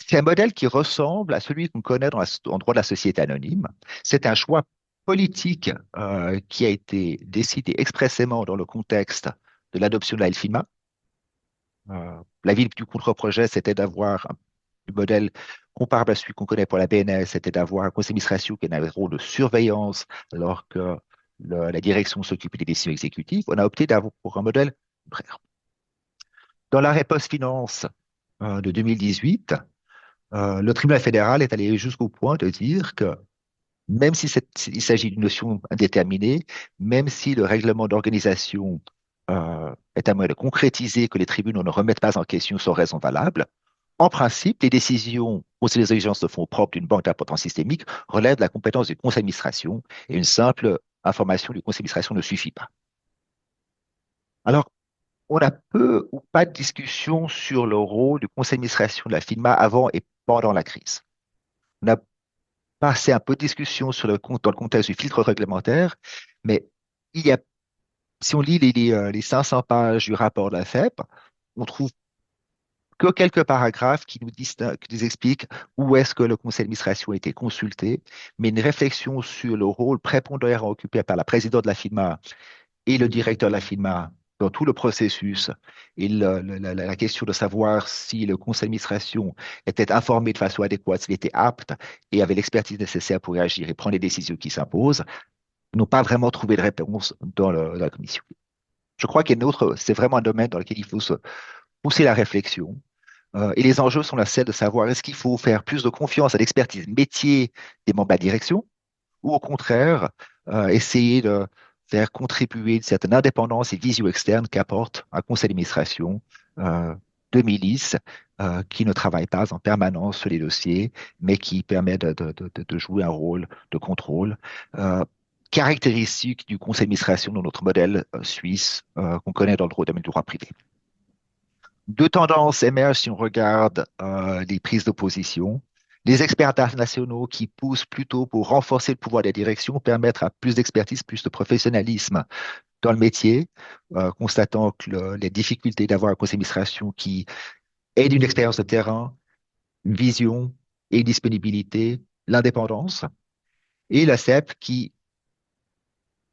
C'est un modèle qui ressemble à celui qu'on connaît en droit de la société anonyme. C'est un choix politique qui a été décidé expressément dans le contexte de l'adoption de la LFIMA. L'avis du contre-projet, c'était d'avoir un modèle comparable à celui qu'on connaît pour la BNS, c'était d'avoir un conseil d'administration qui a un rôle de surveillance alors que la direction s'occupait des décisions exécutives. On a opté pour un modèle contraire. Dans l'arrêt post-finance de 2018, le tribunal fédéral est allé jusqu'au point de dire que même si il s'agit d'une notion indéterminée, même si le règlement d'organisation est un moyen de concrétiser que les tribunaux ne remettent pas en question sans raison valable, en principe, les décisions ou si les exigences de fonds propres d'une banque d'importance systémique relèvent de la compétence du conseil d'administration et une simple information du conseil d'administration ne suffit pas. Alors, on a peu ou pas de discussion sur le rôle du conseil d'administration de la FINMA avant et pendant la crise. On a passé un peu de discussion dans le contexte du filtre réglementaire, mais si on lit les 500 pages du rapport de la FEP, on trouve que quelques paragraphes qui nous expliquent où est-ce que le conseil d'administration a été consulté, mais une réflexion sur le rôle prépondérant occupé par la présidente de la FINMA et le directeur de la FINMA dans tout le processus, et la question de savoir si le conseil d'administration était informé de façon adéquate, s'il était apte et avait l'expertise nécessaire pour réagir et prendre les décisions qui s'imposent, n'ont pas vraiment trouvé de réponse dans la commission. Je crois c'est vraiment un domaine dans lequel il faut se pousser la réflexion. Et les enjeux sont là celle de savoir est-ce qu'il faut faire plus de confiance à l'expertise métier des membres de la direction ou au contraire essayer de faire contribuer une certaine indépendance et vision externe qu'apporte un conseil d'administration de milice qui ne travaille pas en permanence sur les dossiers, mais qui permet de jouer un rôle de contrôle caractéristique du conseil d'administration dans notre modèle suisse qu'on connaît dans le domaine du droit privé. Deux tendances émergent si on regarde les prises d'opposition. Les experts internationaux qui poussent plutôt pour renforcer le pouvoir des directions, permettre à plus d'expertise, plus de professionnalisme dans le métier, constatant que les difficultés d'avoir un conseil d'administration qui ait une expérience de terrain, une vision et une disponibilité, l'indépendance. Et la CEP qui,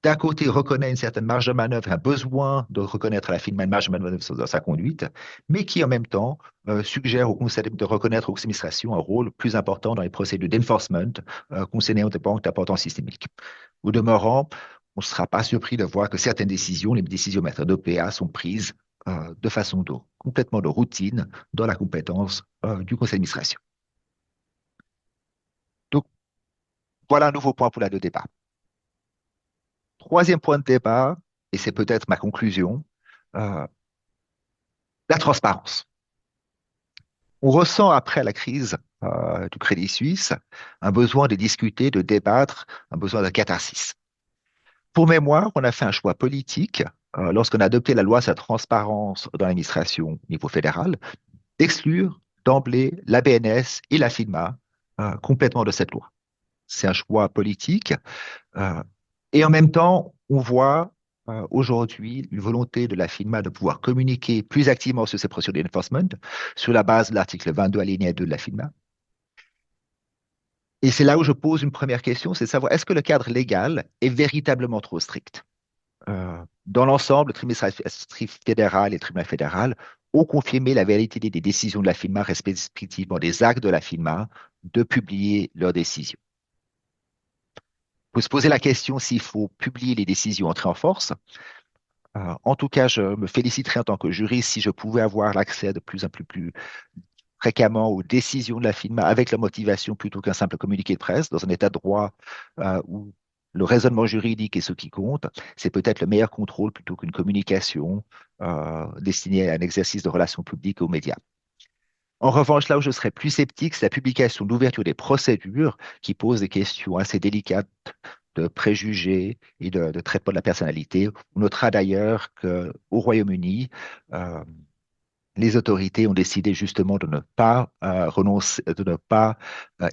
d'un côté, reconnaît une certaine marge de manœuvre, un besoin de reconnaître à la firme une marge de manœuvre dans sa conduite, mais qui, en même temps, suggère au conseil de reconnaître aux administrations un rôle plus important dans les procédures d'enforcement concernant des banques d'importance systémique. Au demeurant, on ne sera pas surpris de voir que certaines décisions, les décisions maîtres d'OPA, sont prises de façon complètement de routine dans la compétence du conseil d'administration. Donc, voilà un nouveau point pour la de débat. Troisième point de débat, et c'est peut-être ma conclusion, la transparence. On ressent après la crise du Crédit Suisse un besoin de discuter, de débattre, un besoin de catharsis. Pour mémoire, on a fait un choix politique lorsqu'on a adopté la loi sur la transparence dans l'administration au niveau fédéral, d'exclure d'emblée la BNS et la FINMA complètement de cette loi. C'est un choix politique. Et en même temps, on voit aujourd'hui une volonté de la FINMA de pouvoir communiquer plus activement sur ces procédures d'enforcement sur la base de l'article 22 alinéa 2 de la FINMA. Et c'est là où je pose une première question, c'est de savoir est-ce que le cadre légal est véritablement trop strict? Dans l'ensemble, le tribunal fédéral et le tribunal fédéral ont confirmé la vérité des décisions de la FINMA, respectivement des actes de la FINMA, de publier leurs décisions. Il faut se poser la question s'il faut publier les décisions entrées en force. En tout cas, je me féliciterais en tant que juriste si je pouvais avoir l'accès de plus en plus fréquemment aux décisions de la FINMA avec la motivation plutôt qu'un simple communiqué de presse dans un état de droit où le raisonnement juridique est ce qui compte. C'est peut-être le meilleur contrôle plutôt qu'une communication destinée à un exercice de relations publiques aux médias. En revanche, là où je serais plus sceptique, c'est la publication d'ouverture des procédures qui pose des questions assez délicates de préjugés et de traitement de la personnalité. On notera d'ailleurs qu'au Royaume-Uni, les autorités ont décidé justement de ne pas renoncer, de ne pas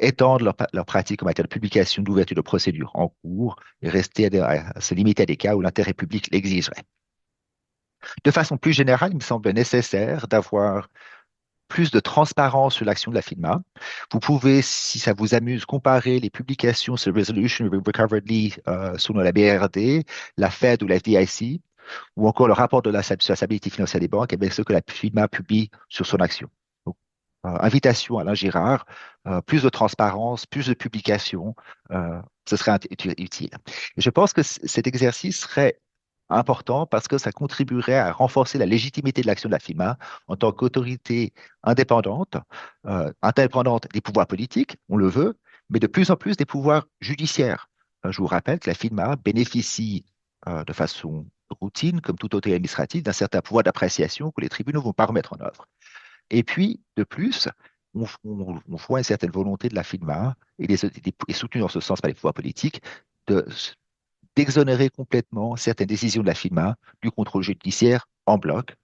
étendre leur pratique en matière de publication d'ouverture de procédures en cours et rester à se limiter à des cas où l'intérêt public l'exigerait. De façon plus générale, il me semble nécessaire d'avoir plus de transparence sur l'action de la FINMA. Vous pouvez, si ça vous amuse, comparer les publications sur Resolution Recoveredly selon la BRRD, la Fed ou la FDIC, ou encore le rapport de la stabilité financière des banques avec ce que la FINMA publie sur son action. Donc, invitation à Alain Girard, plus de transparence, plus de publications, ce serait utile. Et je pense que cet exercice serait important parce que ça contribuerait à renforcer la légitimité de l'action de la FINMA en tant qu'autorité indépendante, indépendante des pouvoirs politiques, on le veut, mais de plus en plus des pouvoirs judiciaires. Je vous rappelle que la FINMA bénéficie de façon routine, comme toute autorité administrative, d'un certain pouvoir d'appréciation que les tribunaux ne vont pas remettre en œuvre. Et puis, de plus, on voit une certaine volonté de la FINMA et soutenue dans ce sens par les pouvoirs politiques d'exonérer complètement certaines décisions de la FINMA du contrôle judiciaire en bloc,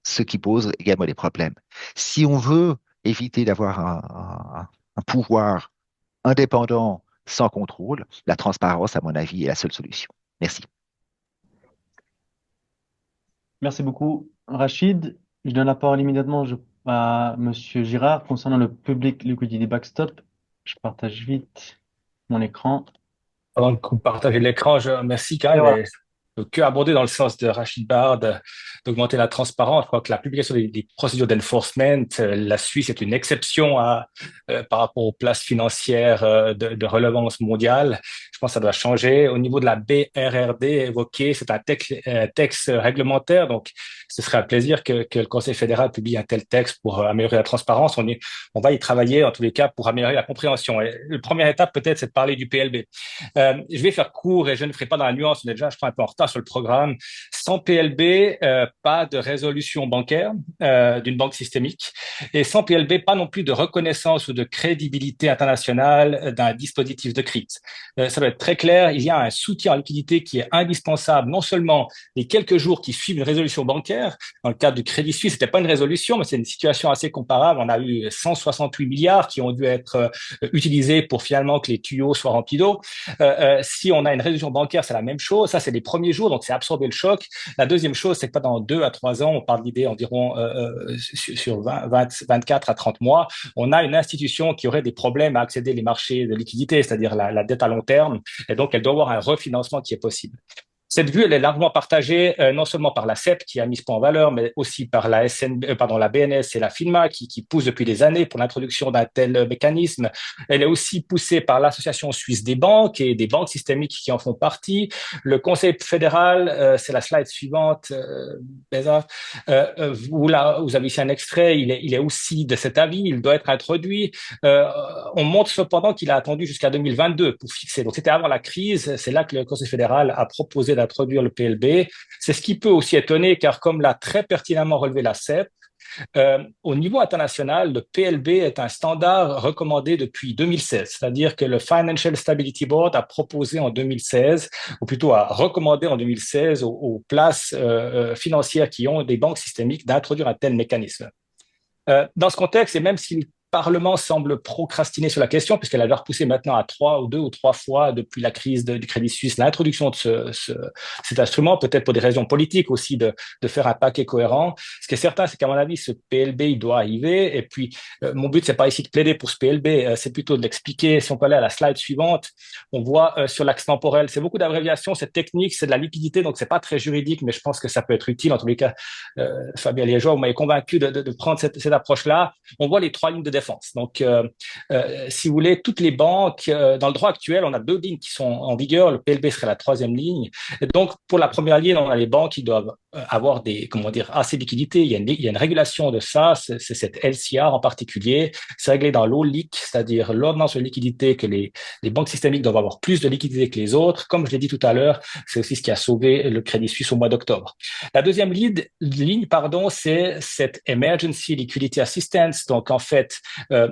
ce qui pose également des problèmes. Si on veut éviter d'avoir un pouvoir indépendant sans contrôle, la transparence, à mon avis, est la seule solution. Merci. Merci beaucoup, Rachid. Je donne la parole immédiatement à Monsieur Girard concernant le Public Liquidity Backstop. Je partage vite mon écran. Pendant que vous partagez l'écran, merci quand même. Que aborder dans le sens de Rachid Bard, d'augmenter la transparence. Je crois que la publication des procédures d'enforcement, la Suisse est une exception par rapport aux places financières de relevance mondiale. Je pense que ça doit changer. Au niveau de la BRRD évoquée, c'est un texte réglementaire, donc ce serait un plaisir que le Conseil fédéral publie un tel texte pour améliorer la transparence. On va y travailler en tous les cas pour améliorer la compréhension. Et la première étape peut-être, c'est de parler du PLB. Je vais faire court et je ne ferai pas dans la nuance, on est déjà, je crois, un peu en retard. pas sur le programme. Sans PLB, pas de résolution bancaire d'une banque systémique. Et sans PLB, pas non plus de reconnaissance ou de crédibilité internationale d'un dispositif de crise. Ça doit être très clair. Il y a un soutien en liquidité qui est indispensable, non seulement les quelques jours qui suivent une résolution bancaire. Dans le cadre du Crédit Suisse, c'était pas une résolution, mais c'est une situation assez comparable. On a eu 168 milliards qui ont dû être utilisés pour finalement que les tuyaux soient remplis d'eau. Si on a une résolution bancaire, c'est la même chose. Ça, c'est les premiers jours, donc c'est absorber le choc. La deuxième chose, c'est que pendant 2 à 3 ans, on parle d'idée environ sur 24 à 30 mois, on a une institution qui aurait des problèmes à accéder les marchés de liquidité, c'est-à-dire la dette à long terme, et donc elle doit avoir un refinancement qui est possible. Cette vue, elle est largement partagée non seulement par la CEP qui a mis ce point en valeur, mais aussi par la la BNS et la FINMA qui poussent depuis des années pour l'introduction d'un tel mécanisme. Elle est aussi poussée par l'Association suisse des banques et des banques systémiques qui en font partie. Le Conseil fédéral, c'est la slide suivante, vous avez ici un extrait, il est aussi de cet avis, il doit être introduit. On montre cependant qu'il a attendu jusqu'à 2022 pour fixer. Donc c'était avant la crise, c'est là que le Conseil fédéral a proposé d'introduire le PLB. C'est ce qui peut aussi étonner, car comme l'a très pertinemment relevé la CEP, au niveau international, le PLB est un standard recommandé depuis 2016, c'est-à-dire que le Financial Stability Board a proposé en 2016, ou plutôt a recommandé en 2016 aux places financières qui ont des banques systémiques d'introduire un tel mécanisme. Dans ce contexte, et même si le Parlement semble procrastiner sur la question, puisqu'elle a déjà repoussé maintenant à 2 ou 3 fois depuis la crise du Crédit Suisse l'introduction de cet instrument, peut-être pour des raisons politiques aussi de faire un paquet cohérent. Ce qui est certain, c'est qu'à mon avis, ce PLB, il doit arriver. Et puis, mon but, c'est pas ici de plaider pour ce PLB, c'est plutôt de l'expliquer. Si on peut aller à la slide suivante, on voit sur l'axe temporel, c'est beaucoup d'abréviations, c'est technique, c'est de la liquidité, donc c'est pas très juridique, mais je pense que ça peut être utile. En tous les cas, Fabien Liégeois, vous m'avez convaincu de prendre cette approche-là. On voit les 3 lignes de défense. Donc, si vous voulez, toutes les banques, dans le droit actuel, on a 2 lignes qui sont en vigueur. Le PLB serait la 3e ligne. Et donc, pour la première ligne, on a les banques qui doivent avoir assez de liquidité. Il y a une régulation de ça. C'est cette LCR en particulier. C'est réglé dans l'OLIC, c'est-à-dire l'ordonnance de liquidité, que les banques systémiques doivent avoir plus de liquidité que les autres. Comme je l'ai dit tout à l'heure, c'est aussi ce qui a sauvé le Crédit Suisse au mois d'octobre. La deuxième ligne, c'est cette Emergency Liquidity Assistance. Donc, en fait,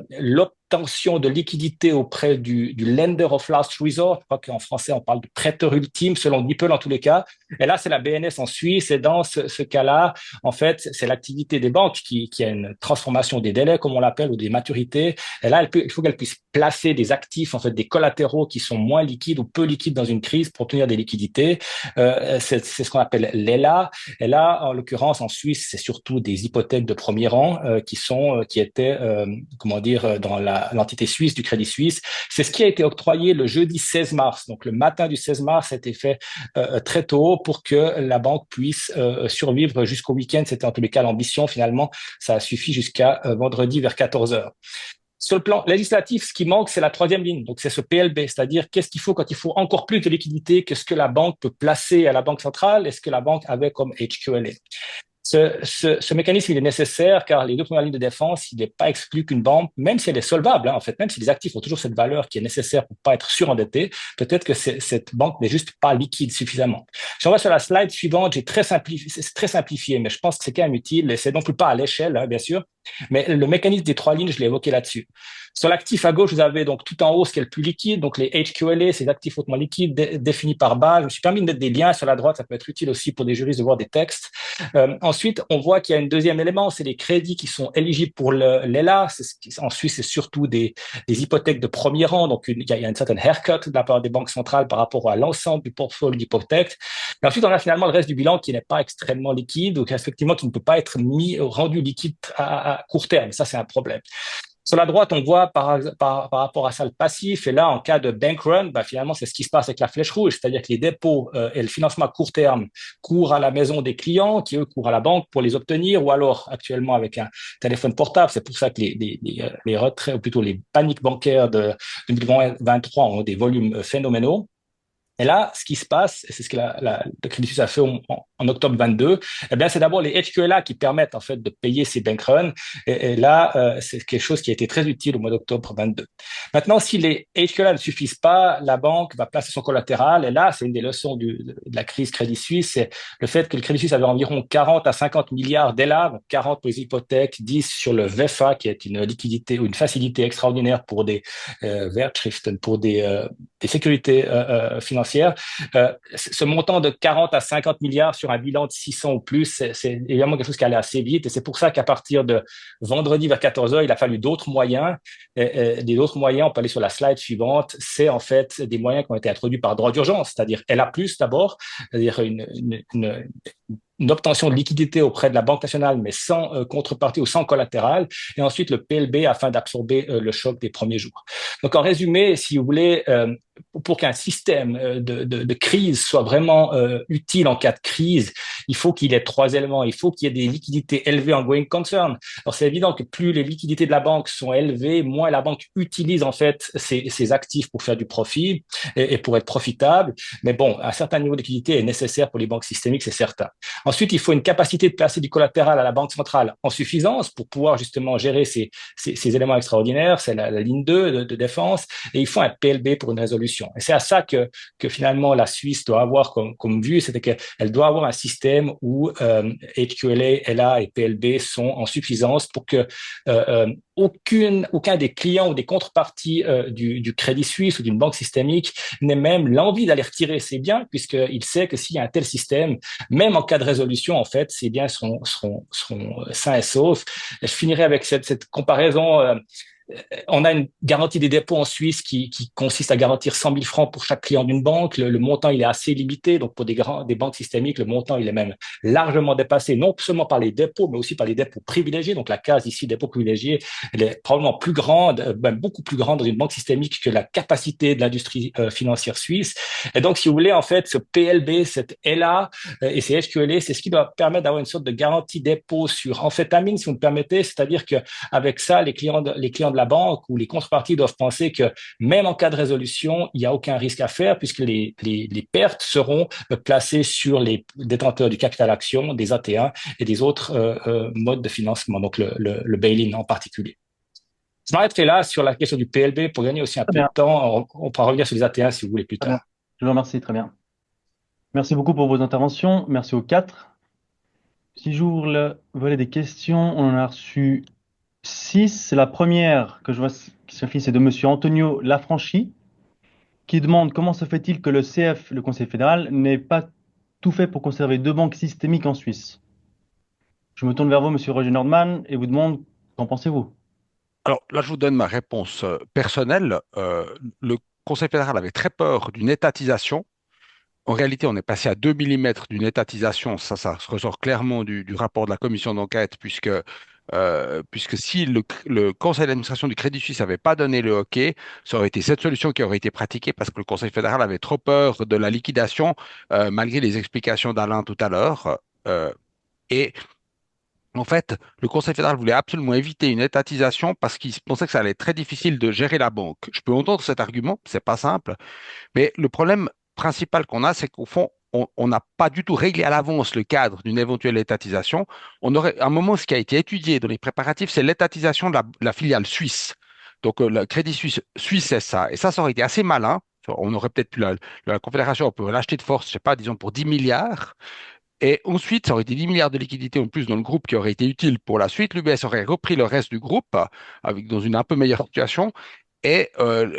l'obtention de liquidité auprès du lender of last resort. Je crois qu'en français, on parle de prêteur ultime, selon DeepL en tous les cas. Et là, c'est la BNS en Suisse. Et dans ce cas-là, en fait, c'est l'activité des banques qui a une transformation des délais, comme on l'appelle, ou des maturités. Et là, il faut qu'elle puisse placer des actifs, en fait, des collatéraux qui sont moins liquides ou peu liquides dans une crise pour obtenir des liquidités. C'est ce qu'on appelle l'ELA. Et là, en l'occurrence, en Suisse, c'est surtout des hypothèques de premier rang qui étaient dans l'entité suisse du Crédit Suisse. C'est ce qui a été octroyé le jeudi 16 mars. Donc, le matin du 16 mars, ça a été fait très tôt pour que la banque puisse survivre jusqu'au week-end. C'était en tous les cas l'ambition. Finalement, ça a suffi jusqu'à vendredi vers 14 heures. Sur le plan législatif, ce qui manque, c'est la 3e ligne. Donc, c'est ce PLB, c'est-à-dire qu'est-ce qu'il faut quand il faut encore plus de liquidité que ce que la banque peut placer à la banque centrale et ce que la banque avait comme HQLA. Ce mécanisme, il est nécessaire car les 2 premières lignes de défense, il n'est pas exclu qu'une banque, même si elle est solvable, en fait, même si les actifs ont toujours cette valeur qui est nécessaire pour pas être surendettée, peut-être que cette banque n'est juste pas liquide suffisamment. Si on va sur la slide suivante, c'est très simplifié, mais je pense que c'est quand même utile, et c'est non plus pas à l'échelle, bien sûr, mais le mécanisme des 3 lignes, je l'ai évoqué là-dessus. Sur l'actif à gauche, vous avez donc tout en haut ce qui est le plus liquide, donc les HQLA, ces actifs hautement liquides définis par base. Je me suis permis de mettre des liens sur la droite, ça peut être utile aussi pour des juristes de voir des textes. Ensuite, on voit qu'il y a un deuxième élément, c'est les crédits qui sont éligibles pour l'ELA. En Suisse, c'est surtout des hypothèques de premier rang, donc il y a une certaine haircut de la part des banques centrales par rapport à l'ensemble du portfolio d'hypothèques. Et ensuite, on a finalement le reste du bilan qui n'est pas extrêmement liquide, donc effectivement qui ne peut pas être rendu liquide à court terme. Ça, c'est un problème. Sur la droite, on voit par rapport à ça le passif. Et là, en cas de bank run, finalement, c'est ce qui se passe avec la flèche rouge. C'est-à-dire que les dépôts et le financement à court terme courent à la maison des clients, qui eux courent à la banque pour les obtenir, ou alors actuellement avec un téléphone portable. C'est pour ça que les retraits, ou plutôt les paniques bancaires de 2023 ont des volumes phénoménaux. Et là, ce qui se passe, et c'est ce que le Crédit Suisse a fait en octobre 22, eh bien, c'est d'abord les HQLA qui permettent en fait de payer ces bank runs. Et là, c'est quelque chose qui a été très utile au mois d'octobre 22. Maintenant, si les HQLA ne suffisent pas, la banque va placer son collatéral. Et là, c'est une des leçons de la crise Crédit Suisse, c'est le fait que le Crédit Suisse avait environ 40 à 50 milliards d'ELA, 40 pour les hypothèques, 10 sur le VEFA, qui est une liquidité ou une facilité extraordinaire pour des Wertschriften, pour des sécurités financières. Ce montant de 40 à 50 milliards sur un bilan de 600 ou plus, c'est évidemment quelque chose qui allait assez vite. Et c'est pour ça qu'à partir de vendredi vers 14 heures, il a fallu d'autres moyens. Des autres moyens, on peut aller sur la slide suivante, c'est en fait des moyens qui ont été introduits par droit d'urgence, c'est-à-dire LA+, d'abord, c'est-à-dire une obtention de liquidité auprès de la Banque nationale, mais sans contrepartie ou sans collatéral, et ensuite le PLB afin d'absorber le choc des premiers jours. Donc, en résumé, si vous voulez, pour qu'un système de crise soit vraiment utile en cas de crise, il faut qu'il ait trois éléments. Il faut qu'il y ait des liquidités élevées en going concern. Alors, c'est évident que plus les liquidités de la banque sont élevées, moins la banque utilise en fait ses actifs pour faire du profit et pour être profitable. Mais bon, un certain niveau de liquidité est nécessaire pour les banques systémiques, c'est certain. Ensuite, il faut une capacité de placer du collatéral à la Banque centrale en suffisance pour pouvoir justement gérer ces éléments extraordinaires. C'est la ligne 2 de défense. Et il faut un PLB pour une résolution. Et c'est à ça que finalement la Suisse doit avoir comme vue, c'est qu'elle doit avoir un système où HQLA, LA et PLB sont en suffisance pour que aucun des clients ou des contreparties du Crédit Suisse ou d'une banque systémique n'ait même l'envie d'aller retirer ses biens, puisqu'il sait que s'il y a un tel système, même en cas de résolution, en fait, ces biens seront sains et saufs. Et je finirai avec cette comparaison. On a une garantie des dépôts en Suisse qui consiste à garantir 100 000 francs pour chaque client d'une banque. Le montant, il est assez limité. Donc, pour des banques systémiques, le montant, il est même largement dépassé, non seulement par les dépôts, mais aussi par les dépôts privilégiés. Donc, la case ici, dépôts privilégiés, elle est probablement plus grande, même beaucoup plus grande dans une banque systémique que la capacité de l'industrie financière suisse. Et donc, si vous voulez, en fait, ce PLB, cette LA et ces HQLA, c'est ce qui doit permettre d'avoir une sorte de garantie dépôt sur amphétamine, si vous me permettez. C'est-à-dire qu'avec ça, les clients de la banque ou les contreparties doivent penser que même en cas de résolution, il n'y a aucun risque à faire puisque les pertes seront placées sur les détenteurs du capital action, des AT1 et des autres modes de financement, donc le bail-in en particulier. Je m'arrêterai là sur la question du PLB pour gagner aussi un peu de temps. On pourra revenir sur les AT1 si vous voulez plus tard. Je vous remercie, très bien. Merci beaucoup pour vos interventions. Merci aux quatre. Si j'ouvre le volet des questions, on en a reçu 6. La première que je vois qui s'affiche, c'est de Monsieur Antonio Lafranchi, qui demande comment se fait-il que le CF, le Conseil fédéral, n'ait pas tout fait pour conserver 2 banques systémiques en Suisse. Je me tourne vers vous, Monsieur Roger Nordman, et vous demande qu'en pensez-vous? Alors là, je vous donne ma réponse personnelle. Le Conseil fédéral avait très peur d'une étatisation. En réalité, on est passé à 2 millimètres d'une étatisation. Ça se ressort clairement du rapport de la commission d'enquête, puisque si le conseil d'administration du Crédit Suisse n'avait pas donné le OK, ça aurait été cette solution qui aurait été pratiquée parce que le Conseil fédéral avait trop peur de la liquidation, malgré les explications d'Alain tout à l'heure. Et en fait, le Conseil fédéral voulait absolument éviter une étatisation parce qu'il pensait que ça allait être très difficile de gérer la banque. Je peux entendre cet argument, c'est pas simple, mais le problème principal qu'on a, c'est qu'au fond, on n'a pas du tout réglé à l'avance le cadre d'une éventuelle étatisation. On aurait, à un moment, ce qui a été étudié dans les préparatifs, c'est l'étatisation de la filiale suisse. Donc, le Crédit Suisse, c'est ça. Et ça aurait été assez malin. On aurait peut-être pu, la Confédération, on peut l'acheter de force, je sais pas, disons pour 10 milliards. Et ensuite, ça aurait été 10 milliards de liquidités en plus dans le groupe qui aurait été utile pour la suite. L'UBS aurait repris le reste du groupe dans une un peu meilleure situation. Et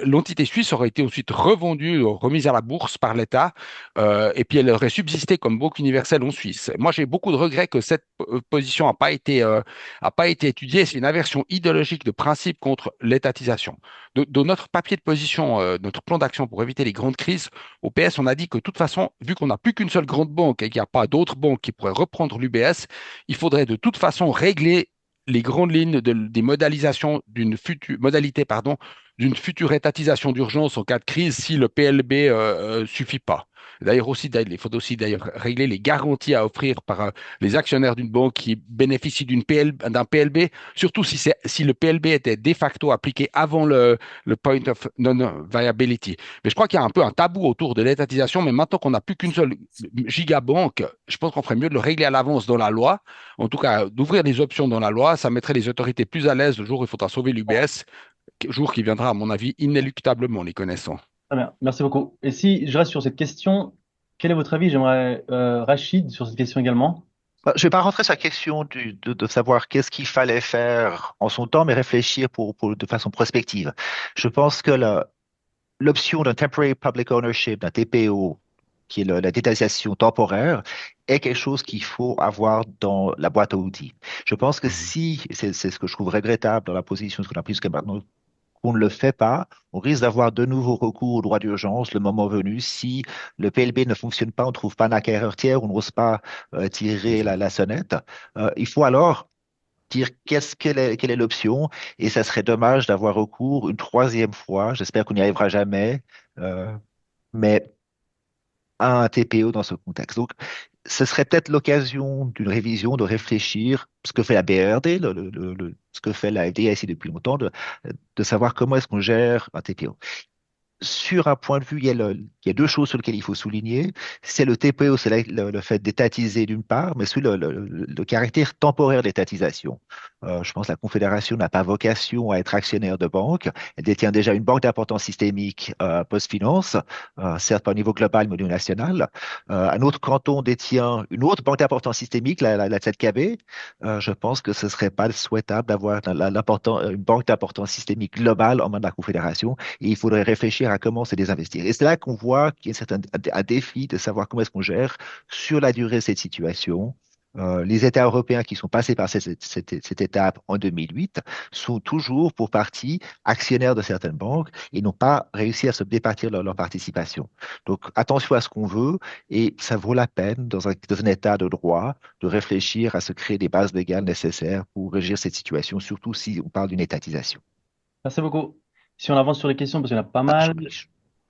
l'entité suisse aurait été ensuite revendue, remise à la bourse par l'État, et puis elle aurait subsisté comme banque universelle en Suisse. Moi, j'ai beaucoup de regrets que cette position a pas été étudiée. C'est une aversion idéologique de principe contre l'étatisation. Dans notre papier de position, notre plan d'action pour éviter les grandes crises, au PS, on a dit que de toute façon, vu qu'on n'a plus qu'une seule grande banque et qu'il n'y a pas d'autres banques qui pourraient reprendre l'UBS, il faudrait de toute façon régler les grandes lignes des modalisations d'une future modalité, pardon, d'une future étatisation d'urgence en cas de crise si le PLB suffit pas. D'ailleurs aussi, il faut aussi d'ailleurs régler les garanties à offrir par les actionnaires d'une banque qui bénéficie d'un PLB, surtout si le PLB était de facto appliqué avant le point of non-viability. Mais je crois qu'il y a un peu un tabou autour de l'étatisation, mais maintenant qu'on n'a plus qu'une seule gigabanque, je pense qu'on ferait mieux de le régler à l'avance dans la loi. En tout cas, d'ouvrir des options dans la loi, ça mettrait les autorités plus à l'aise le jour où il faudra sauver l'UBS, jour qui viendra, à mon avis, inéluctablement, les connaissant. Très bien, merci beaucoup. Et si je reste sur cette question, quel est votre avis? J'aimerais Rachid sur cette question également. Je vais pas rentrer sur la question de savoir qu'est-ce qu'il fallait faire en son temps, mais réfléchir de façon prospective. Je pense que l'option d'un temporary public ownership, d'un TPO, qui est la détachation temporaire, est quelque chose qu'il faut avoir dans la boîte à outils. Je pense que si, c'est ce que je trouve regrettable dans la position qu'on a prise jusqu'à maintenant, qu'on ne le fait pas, on risque d'avoir de nouveaux recours au droit d'urgence le moment venu. Si le PLB ne fonctionne pas, on ne trouve pas d'acquéreur tiers, on n'ose pas tirer la sonnette. Il faut alors dire quelle est l'option, et ça serait dommage d'avoir recours une troisième fois, j'espère qu'on n'y arrivera jamais, euh, mais à un TPO dans ce contexte. Donc, ce serait peut-être l'occasion d'une révision, de réfléchir ce que fait la BRD, ce que fait la FDIC depuis longtemps, de savoir comment est-ce qu'on gère un TPO. Sur un point de vue, il y a deux choses sur lesquelles il faut souligner. C'est le TPO, c'est le fait d'étatiser d'une part, mais sur le caractère temporaire d'étatisation. Je pense que la Confédération n'a pas vocation à être actionnaire de banque. Elle détient déjà une banque d'importance systémique, Postfinance, certes pas au niveau global, mais au niveau national. Un autre canton détient une autre banque d'importance systémique, la ZKB. Je pense que ce serait pas souhaitable d'avoir une banque d'importance systémique globale en main de la Confédération, et il faudrait réfléchir à comment se désinvestir. Et c'est là qu'on voit qu'il y a un défi de savoir comment est-ce qu'on gère sur la durée cette situation. Les États européens qui sont passés par cette étape en 2008 sont toujours pour partie actionnaires de certaines banques et n'ont pas réussi à se départir de leur participation. Donc attention à ce qu'on veut, et ça vaut la peine dans un état de droit de réfléchir à se créer des bases légales nécessaires pour régir cette situation, surtout si on parle d'une étatisation. Merci beaucoup. Si on avance sur les questions, parce qu'il y en a pas Ah, mal.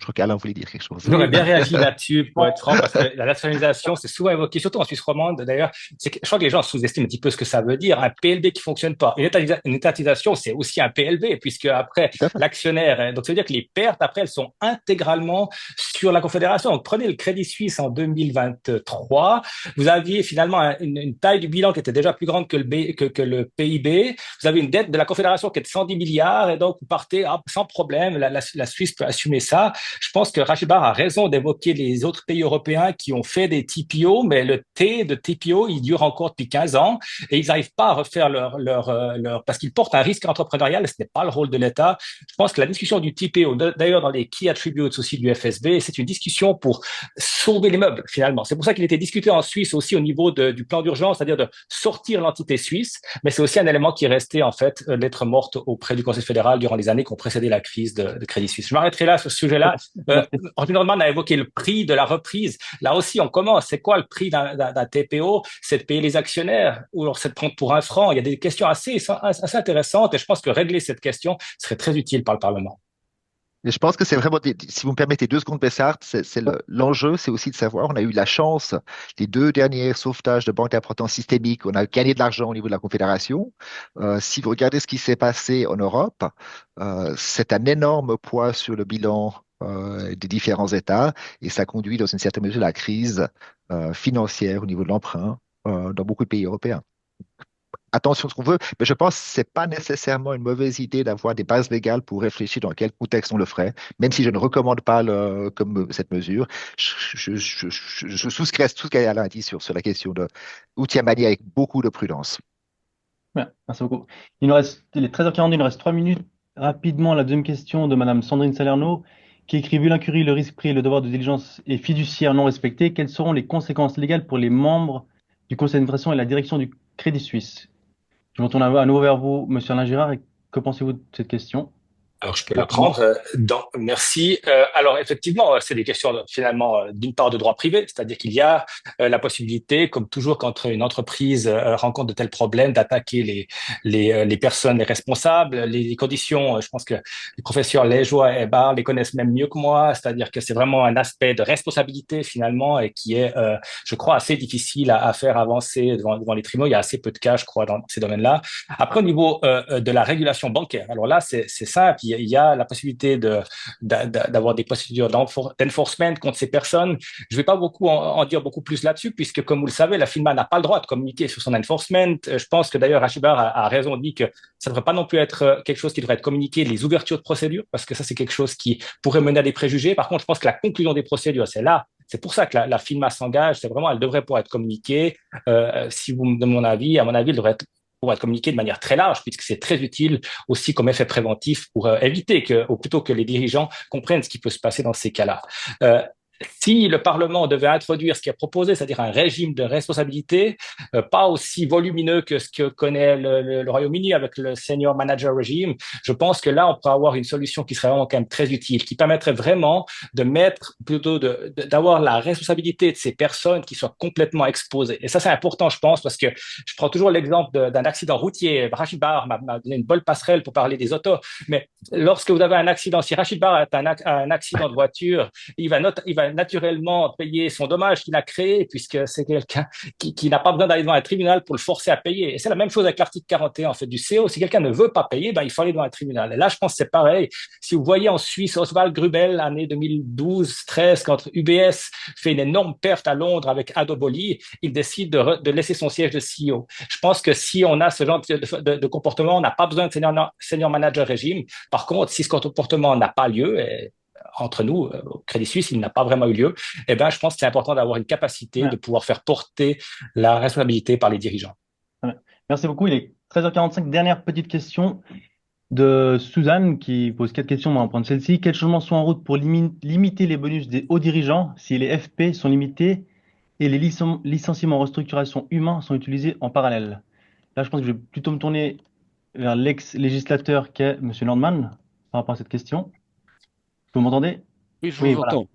je crois qu'Alain voulait dire quelque chose. J'aurais bien réagi là-dessus, pour être franc, parce que la nationalisation, c'est souvent évoqué, surtout en Suisse romande. D'ailleurs, je crois que les gens sous-estiment un petit peu ce que ça veut dire. Un PLB qui fonctionne pas. Une étatisation, c'est aussi un PLB, puisque après, Tout à fait. l'actionnaire, donc ça veut dire que les pertes, après, elles sont intégralement sur la Confédération. Donc, prenez le Crédit Suisse en 2023. Vous aviez finalement une taille du bilan qui était déjà plus grande que le PIB. Vous avez une dette de la Confédération qui est de 110 milliards, et donc vous partez sans problème. La Suisse peut assumer ça. Je pense que Rachid Bar a raison d'évoquer les autres pays européens qui ont fait des TPO, mais le T de TPO, il dure encore depuis 15 ans et ils n'arrivent pas à refaire parce qu'ils portent un risque entrepreneurial, ce n'est pas le rôle de l'État. Je pense que la discussion du TPO, d'ailleurs dans les key attributes aussi du FSB, c'est une discussion pour sauver les meubles finalement. C'est pour ça qu'il était discuté en Suisse aussi au niveau du plan d'urgence, c'est-à-dire de sortir l'entité suisse, mais c'est aussi un élément qui est resté en fait lettre morte auprès du Conseil fédéral durant les années qui ont précédé la crise de Crédit Suisse. Je m'arrêterai là sur ce sujet-là. Anthony Norman a évoqué le prix de la reprise. Là aussi, on commence. C'est quoi le prix d'un TPO? C'est de payer les actionnaires ou alors c'est de prendre pour un franc? Il y a des questions assez intéressantes et je pense que régler cette question serait très utile par le Parlement. Et je pense que c'est vraiment, si vous me permettez 2 secondes, Bessart, l'enjeu, c'est aussi de savoir, on a eu la chance, les 2 derniers sauvetages de banques d'importance systémique, on a gagné de l'argent au niveau de la Confédération. Si vous regardez ce qui s'est passé en Europe, c'est un énorme poids sur le bilan des différents États, et ça conduit dans une certaine mesure à la crise financière au niveau de l'emprunt dans beaucoup de pays européens. Attention à ce qu'on veut, mais je pense que c'est pas nécessairement une mauvaise idée d'avoir des bases légales pour réfléchir dans quel contexte on le ferait, même si je ne recommande pas cette mesure. Je souscris à tout ce qu'Alain a dit sur la question de outils à manier avec beaucoup de prudence. Bien, merci beaucoup. Il est 13h42, il nous reste 3 minutes. Rapidement, la deuxième question de Madame Sandrine Salerno, qui écrit: vu l'incurie, le risque pris et le devoir de diligence et fiduciaire non respecté, quelles seront les conséquences légales pour les membres du conseil d'administration et la direction du Crédit Suisse? Je me tourne à nouveau vers vous, Monsieur Alain Girard, et que pensez-vous de cette question? Alors, je peux la prendre. Merci. Alors, effectivement, c'est des questions finalement d'une part de droit privé, c'est-à-dire qu'il y a la possibilité, comme toujours, quand une entreprise rencontre de tels problèmes, d'attaquer les personnes, les responsables, les conditions. Je pense que les professeurs Lejoie et Barre les connaissent même mieux que moi, c'est-à-dire que c'est vraiment un aspect de responsabilité finalement et qui est, je crois, assez difficile à faire avancer devant les tribunaux. Il y a assez peu de cas, je crois, dans ces domaines-là. Après, au niveau de la régulation bancaire, alors là, c'est simple. Il y a la possibilité d'avoir des procédures d'enforcement contre ces personnes. Je ne vais pas beaucoup en dire beaucoup plus là-dessus, puisque, comme vous le savez, la FINMA n'a pas le droit de communiquer sur son enforcement. Je pense que d'ailleurs, Rachibar a raison, dit que ça ne devrait pas non plus être quelque chose qui devrait être communiqué, les ouvertures de procédures, parce que ça, c'est quelque chose qui pourrait mener à des préjugés. Par contre, je pense que la conclusion des procédures, c'est là. C'est pour ça que la FINMA s'engage. C'est vraiment, elle devrait pouvoir être communiquée. Si vous me demandez mon avis, à mon avis, elle devrait être pour être communiqué de manière très large, puisque c'est très utile aussi comme effet préventif pour éviter que, ou plutôt que les dirigeants comprennent ce qui peut se passer dans ces cas-là. Si le Parlement devait introduire ce qui est proposé, c'est-à-dire un régime de responsabilité, pas aussi volumineux que ce que connaît le Royaume-Uni avec le Senior Manager Regime, je pense que là, on pourrait avoir une solution qui serait vraiment quand même très utile, qui permettrait vraiment de mettre, plutôt d'avoir la responsabilité de ces personnes qui soient complètement exposées. Et ça, c'est important, je pense, parce que je prends toujours l'exemple d'un accident routier. Rachid Bar m'a donné une bonne passerelle pour parler des autos, mais lorsque vous avez un accident, si Rachid Bar a un accident de voiture, il va naturellement payer son dommage qu'il a créé, puisque c'est quelqu'un qui n'a pas besoin d'aller devant un tribunal pour le forcer à payer. Et c'est la même chose avec l'article 41 en fait, du CO. Si quelqu'un ne veut pas payer, ben, il faut aller devant un tribunal. Et là, je pense que c'est pareil. Si vous voyez en Suisse, Oswald Grubel, année 2012-13, quand UBS fait une énorme perte à Londres avec Adoboli, il décide de laisser son siège de CEO. Je pense que si on a ce genre de comportement, on n'a pas besoin de senior manager régime. Par contre, si ce comportement n'a pas lieu, entre nous, au Crédit Suisse, il n'a pas vraiment eu lieu, eh ben, je pense que c'est important d'avoir une capacité de pouvoir faire porter la responsabilité par les dirigeants. Merci beaucoup. Il est 13h45. Dernière petite question de Suzanne qui pose 4 questions. On va en prendre celle-ci. Quels changements sont en route pour limiter les bonus des hauts dirigeants si les FP sont limités et les licenciements en restructuration humains sont utilisés en parallèle? Là, je pense que je vais plutôt me tourner vers l'ex-législateur qu'est M. Nordman par rapport à cette question. Vous m'entendez? Oui, je Oui, vous voilà. entends.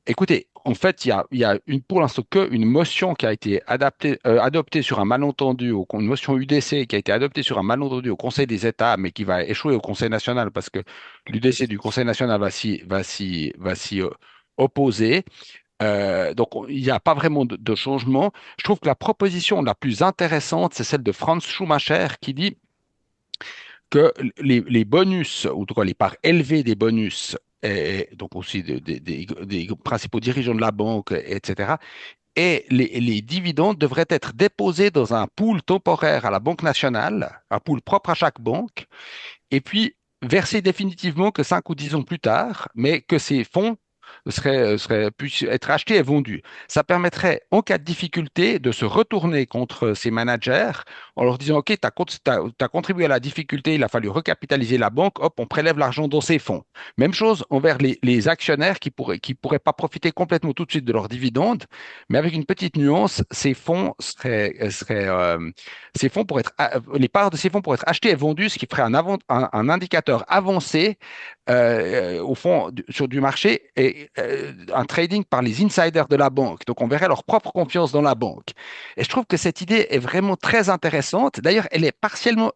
Écoutez, en fait, il y a pour l'instant qu'une motion qui a été adoptée sur un malentendu, une motion UDC qui a été adoptée sur un malentendu au Conseil des États, mais qui va échouer au Conseil national parce que l'UDC du Conseil national va s'y opposer. Donc, il n'y a pas vraiment de changement. Je trouve que la proposition la plus intéressante, c'est celle de Franz Schumacher qui dit que les bonus, ou en tout cas les parts élevées des bonus, et donc aussi des principaux dirigeants de la banque, etc., et les dividendes devraient être déposés dans un pool temporaire à la Banque nationale, un pool propre à chaque banque, et puis versés définitivement que 5 ou 10 ans plus tard, mais que ces fonds puissent être achetés et vendus. Ça permettrait, en cas de difficulté, de se retourner contre ces managers en leur disant, OK, tu as contribué à la difficulté, il a fallu recapitaliser la banque, hop, on prélève l'argent dans ces fonds. Même chose envers les actionnaires qui pourraient pas profiter complètement tout de suite de leurs dividendes, mais avec une petite nuance, ces fonds pourraient les parts de ces fonds pourraient être achetées et vendues, ce qui ferait un indicateur avancé au fond sur du marché et un trading par les insiders de la banque. Donc, on verrait leur propre confiance dans la banque. Et je trouve que cette idée est vraiment très intéressante. D'ailleurs, elle est partiellement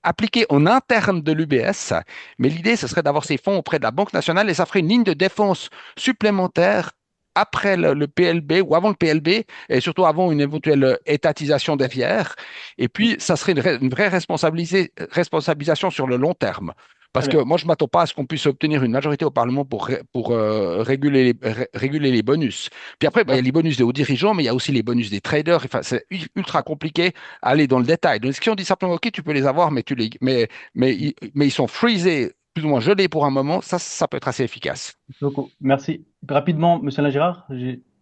appliquée en interne de l'UBS, mais l'idée, ce serait d'avoir ces fonds auprès de la Banque nationale et ça ferait une ligne de défense supplémentaire après le PLB ou avant le PLB et surtout avant une éventuelle étatisation derrière. Et puis, ça serait une vraie responsabilisation sur le long terme. Parce que moi, je ne m'attends pas à ce qu'on puisse obtenir une majorité au Parlement pour réguler les bonus. Puis après, il y a les bonus des hauts dirigeants, mais il y a aussi les bonus des traders. Enfin, c'est ultra compliqué à aller dans le détail. Donc, si on dit simplement, OK, tu peux les avoir, mais ils sont freezés, plus ou moins gelés pour un moment, ça peut être assez efficace. Merci. Rapidement, Monsieur Girard,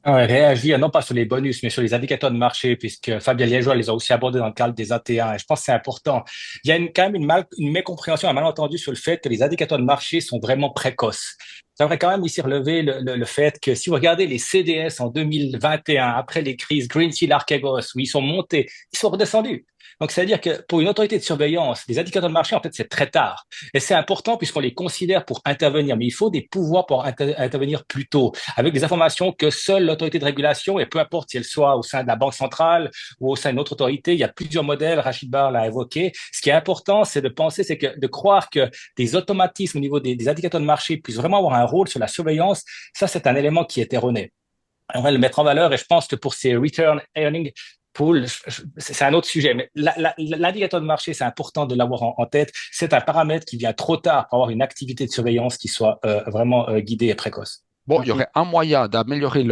Réagir non pas sur les bonus, mais sur les indicateurs de marché, puisque Fabien Liégeois les a aussi abordés dans le cadre des AT1. Et je pense que c'est important. Il y a quand même une mécompréhension, un malentendu sur le fait que les indicateurs de marché sont vraiment précoces. J'aimerais quand même ici relever le fait que si vous regardez les CDS en 2021, après les crises Greensill, Archegos, où ils sont montés, ils sont redescendus. Donc, c'est-à-dire que pour une autorité de surveillance, les indicateurs de marché, en fait, c'est très tard. Et c'est important puisqu'on les considère pour intervenir. Mais il faut des pouvoirs pour intervenir plus tôt, avec des informations que seule l'autorité de régulation, et peu importe si elle soit au sein de la Banque centrale ou au sein d'une autre autorité, il y a plusieurs modèles, Rachid Bar l'a évoqué. Ce qui est important, c'est de penser, c'est que de croire que des automatismes au niveau des indicateurs de marché puissent vraiment avoir un rôle sur la surveillance, ça, c'est un élément qui est erroné. On va le mettre en valeur et je pense que pour ces return earning pools, c'est un autre sujet. Mais l'indicateur de marché, c'est important de l'avoir en tête. C'est un paramètre qui vient trop tard pour avoir une activité de surveillance qui soit vraiment guidée et précoce. Bon, il y Merci. aurait un moyen d'améliorer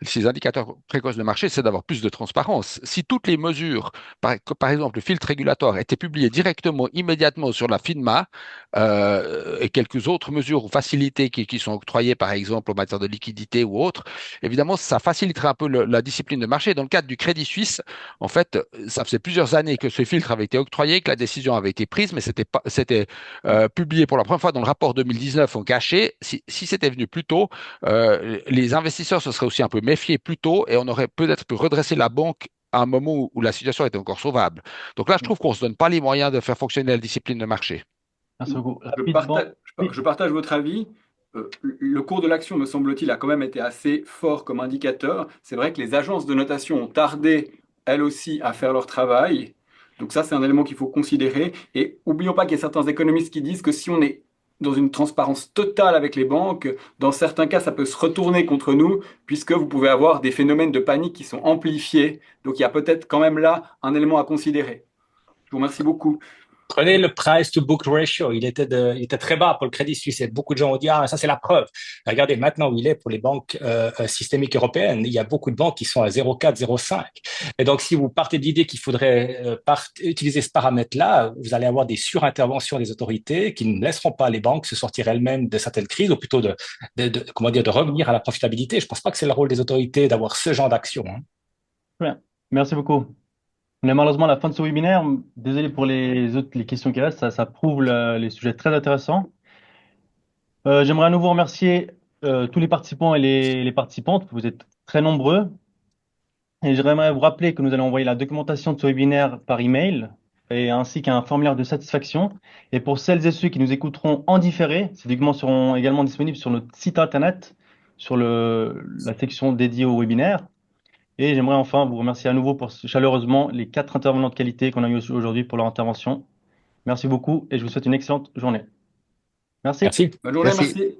ces indicateurs précoces de marché, c'est d'avoir plus de transparence. Si toutes les mesures, par exemple le filtre régulatoire, étaient publiées directement, immédiatement sur la FINMA et quelques autres mesures ou facilités qui sont octroyées, par exemple en matière de liquidité ou autre, évidemment, ça faciliterait un peu la discipline de marché. Dans le cadre du Crédit Suisse, en fait, ça faisait plusieurs années que ce filtre avait été octroyé, que la décision avait été prise, mais c'était publié pour la première fois dans le rapport 2019 en cachet. Si c'était venu plus tôt, les investisseurs se seraient aussi un peu méfiés plus tôt et on aurait peut-être pu redresser la banque à un moment où la situation était encore sauvable. Donc là, je trouve qu'on ne se donne pas les moyens de faire fonctionner la discipline de marché. Merci beaucoup. Je Rapidement. partage, Oui. je partage votre avis. Le cours de l'action, me semble-t-il, a quand même été assez fort comme indicateur. C'est vrai que les agences de notation ont tardé, elles aussi, à faire leur travail. Donc ça, c'est un élément qu'il faut considérer. Et oublions pas qu'il y a certains économistes qui disent que si on est dans une transparence totale avec les banques, dans certains cas, ça peut se retourner contre nous, puisque vous pouvez avoir des phénomènes de panique qui sont amplifiés. Donc il y a peut-être quand même là un élément à considérer. Je vous remercie beaucoup. Prenez le price to book ratio. Il était très bas pour le Crédit Suisse. Et beaucoup de gens ont dit, ah, ça, c'est la preuve. Regardez maintenant où il est pour les banques systémiques européennes. Il y a beaucoup de banques qui sont à 0,4, 0,5. Et donc, si vous partez de l'idée qu'il faudrait utiliser ce paramètre-là, vous allez avoir des surinterventions des autorités qui ne laisseront pas les banques se sortir elles-mêmes de certaines crises, ou plutôt comment dire, de revenir à la profitabilité. Je pense pas que c'est le rôle des autorités d'avoir ce genre d'action, hein. Très bien. Merci beaucoup. On est malheureusement à la fin de ce webinaire. Désolé pour les questions qui restent. Ça prouve les sujets très intéressants. J'aimerais à nouveau remercier tous les participants et les participantes. Vous êtes très nombreux. Et j'aimerais vous rappeler que nous allons envoyer la documentation de ce webinaire par email et ainsi qu'un formulaire de satisfaction. Et pour celles et ceux qui nous écouteront en différé, ces documents seront également disponibles sur notre site internet, sur la section dédiée au webinaire. Et j'aimerais enfin vous remercier à nouveau chaleureusement les 4 intervenants de qualité qu'on a eu aujourd'hui pour leur intervention. Merci beaucoup et je vous souhaite une excellente journée. Merci. Merci. Bonne journée, Merci. merci.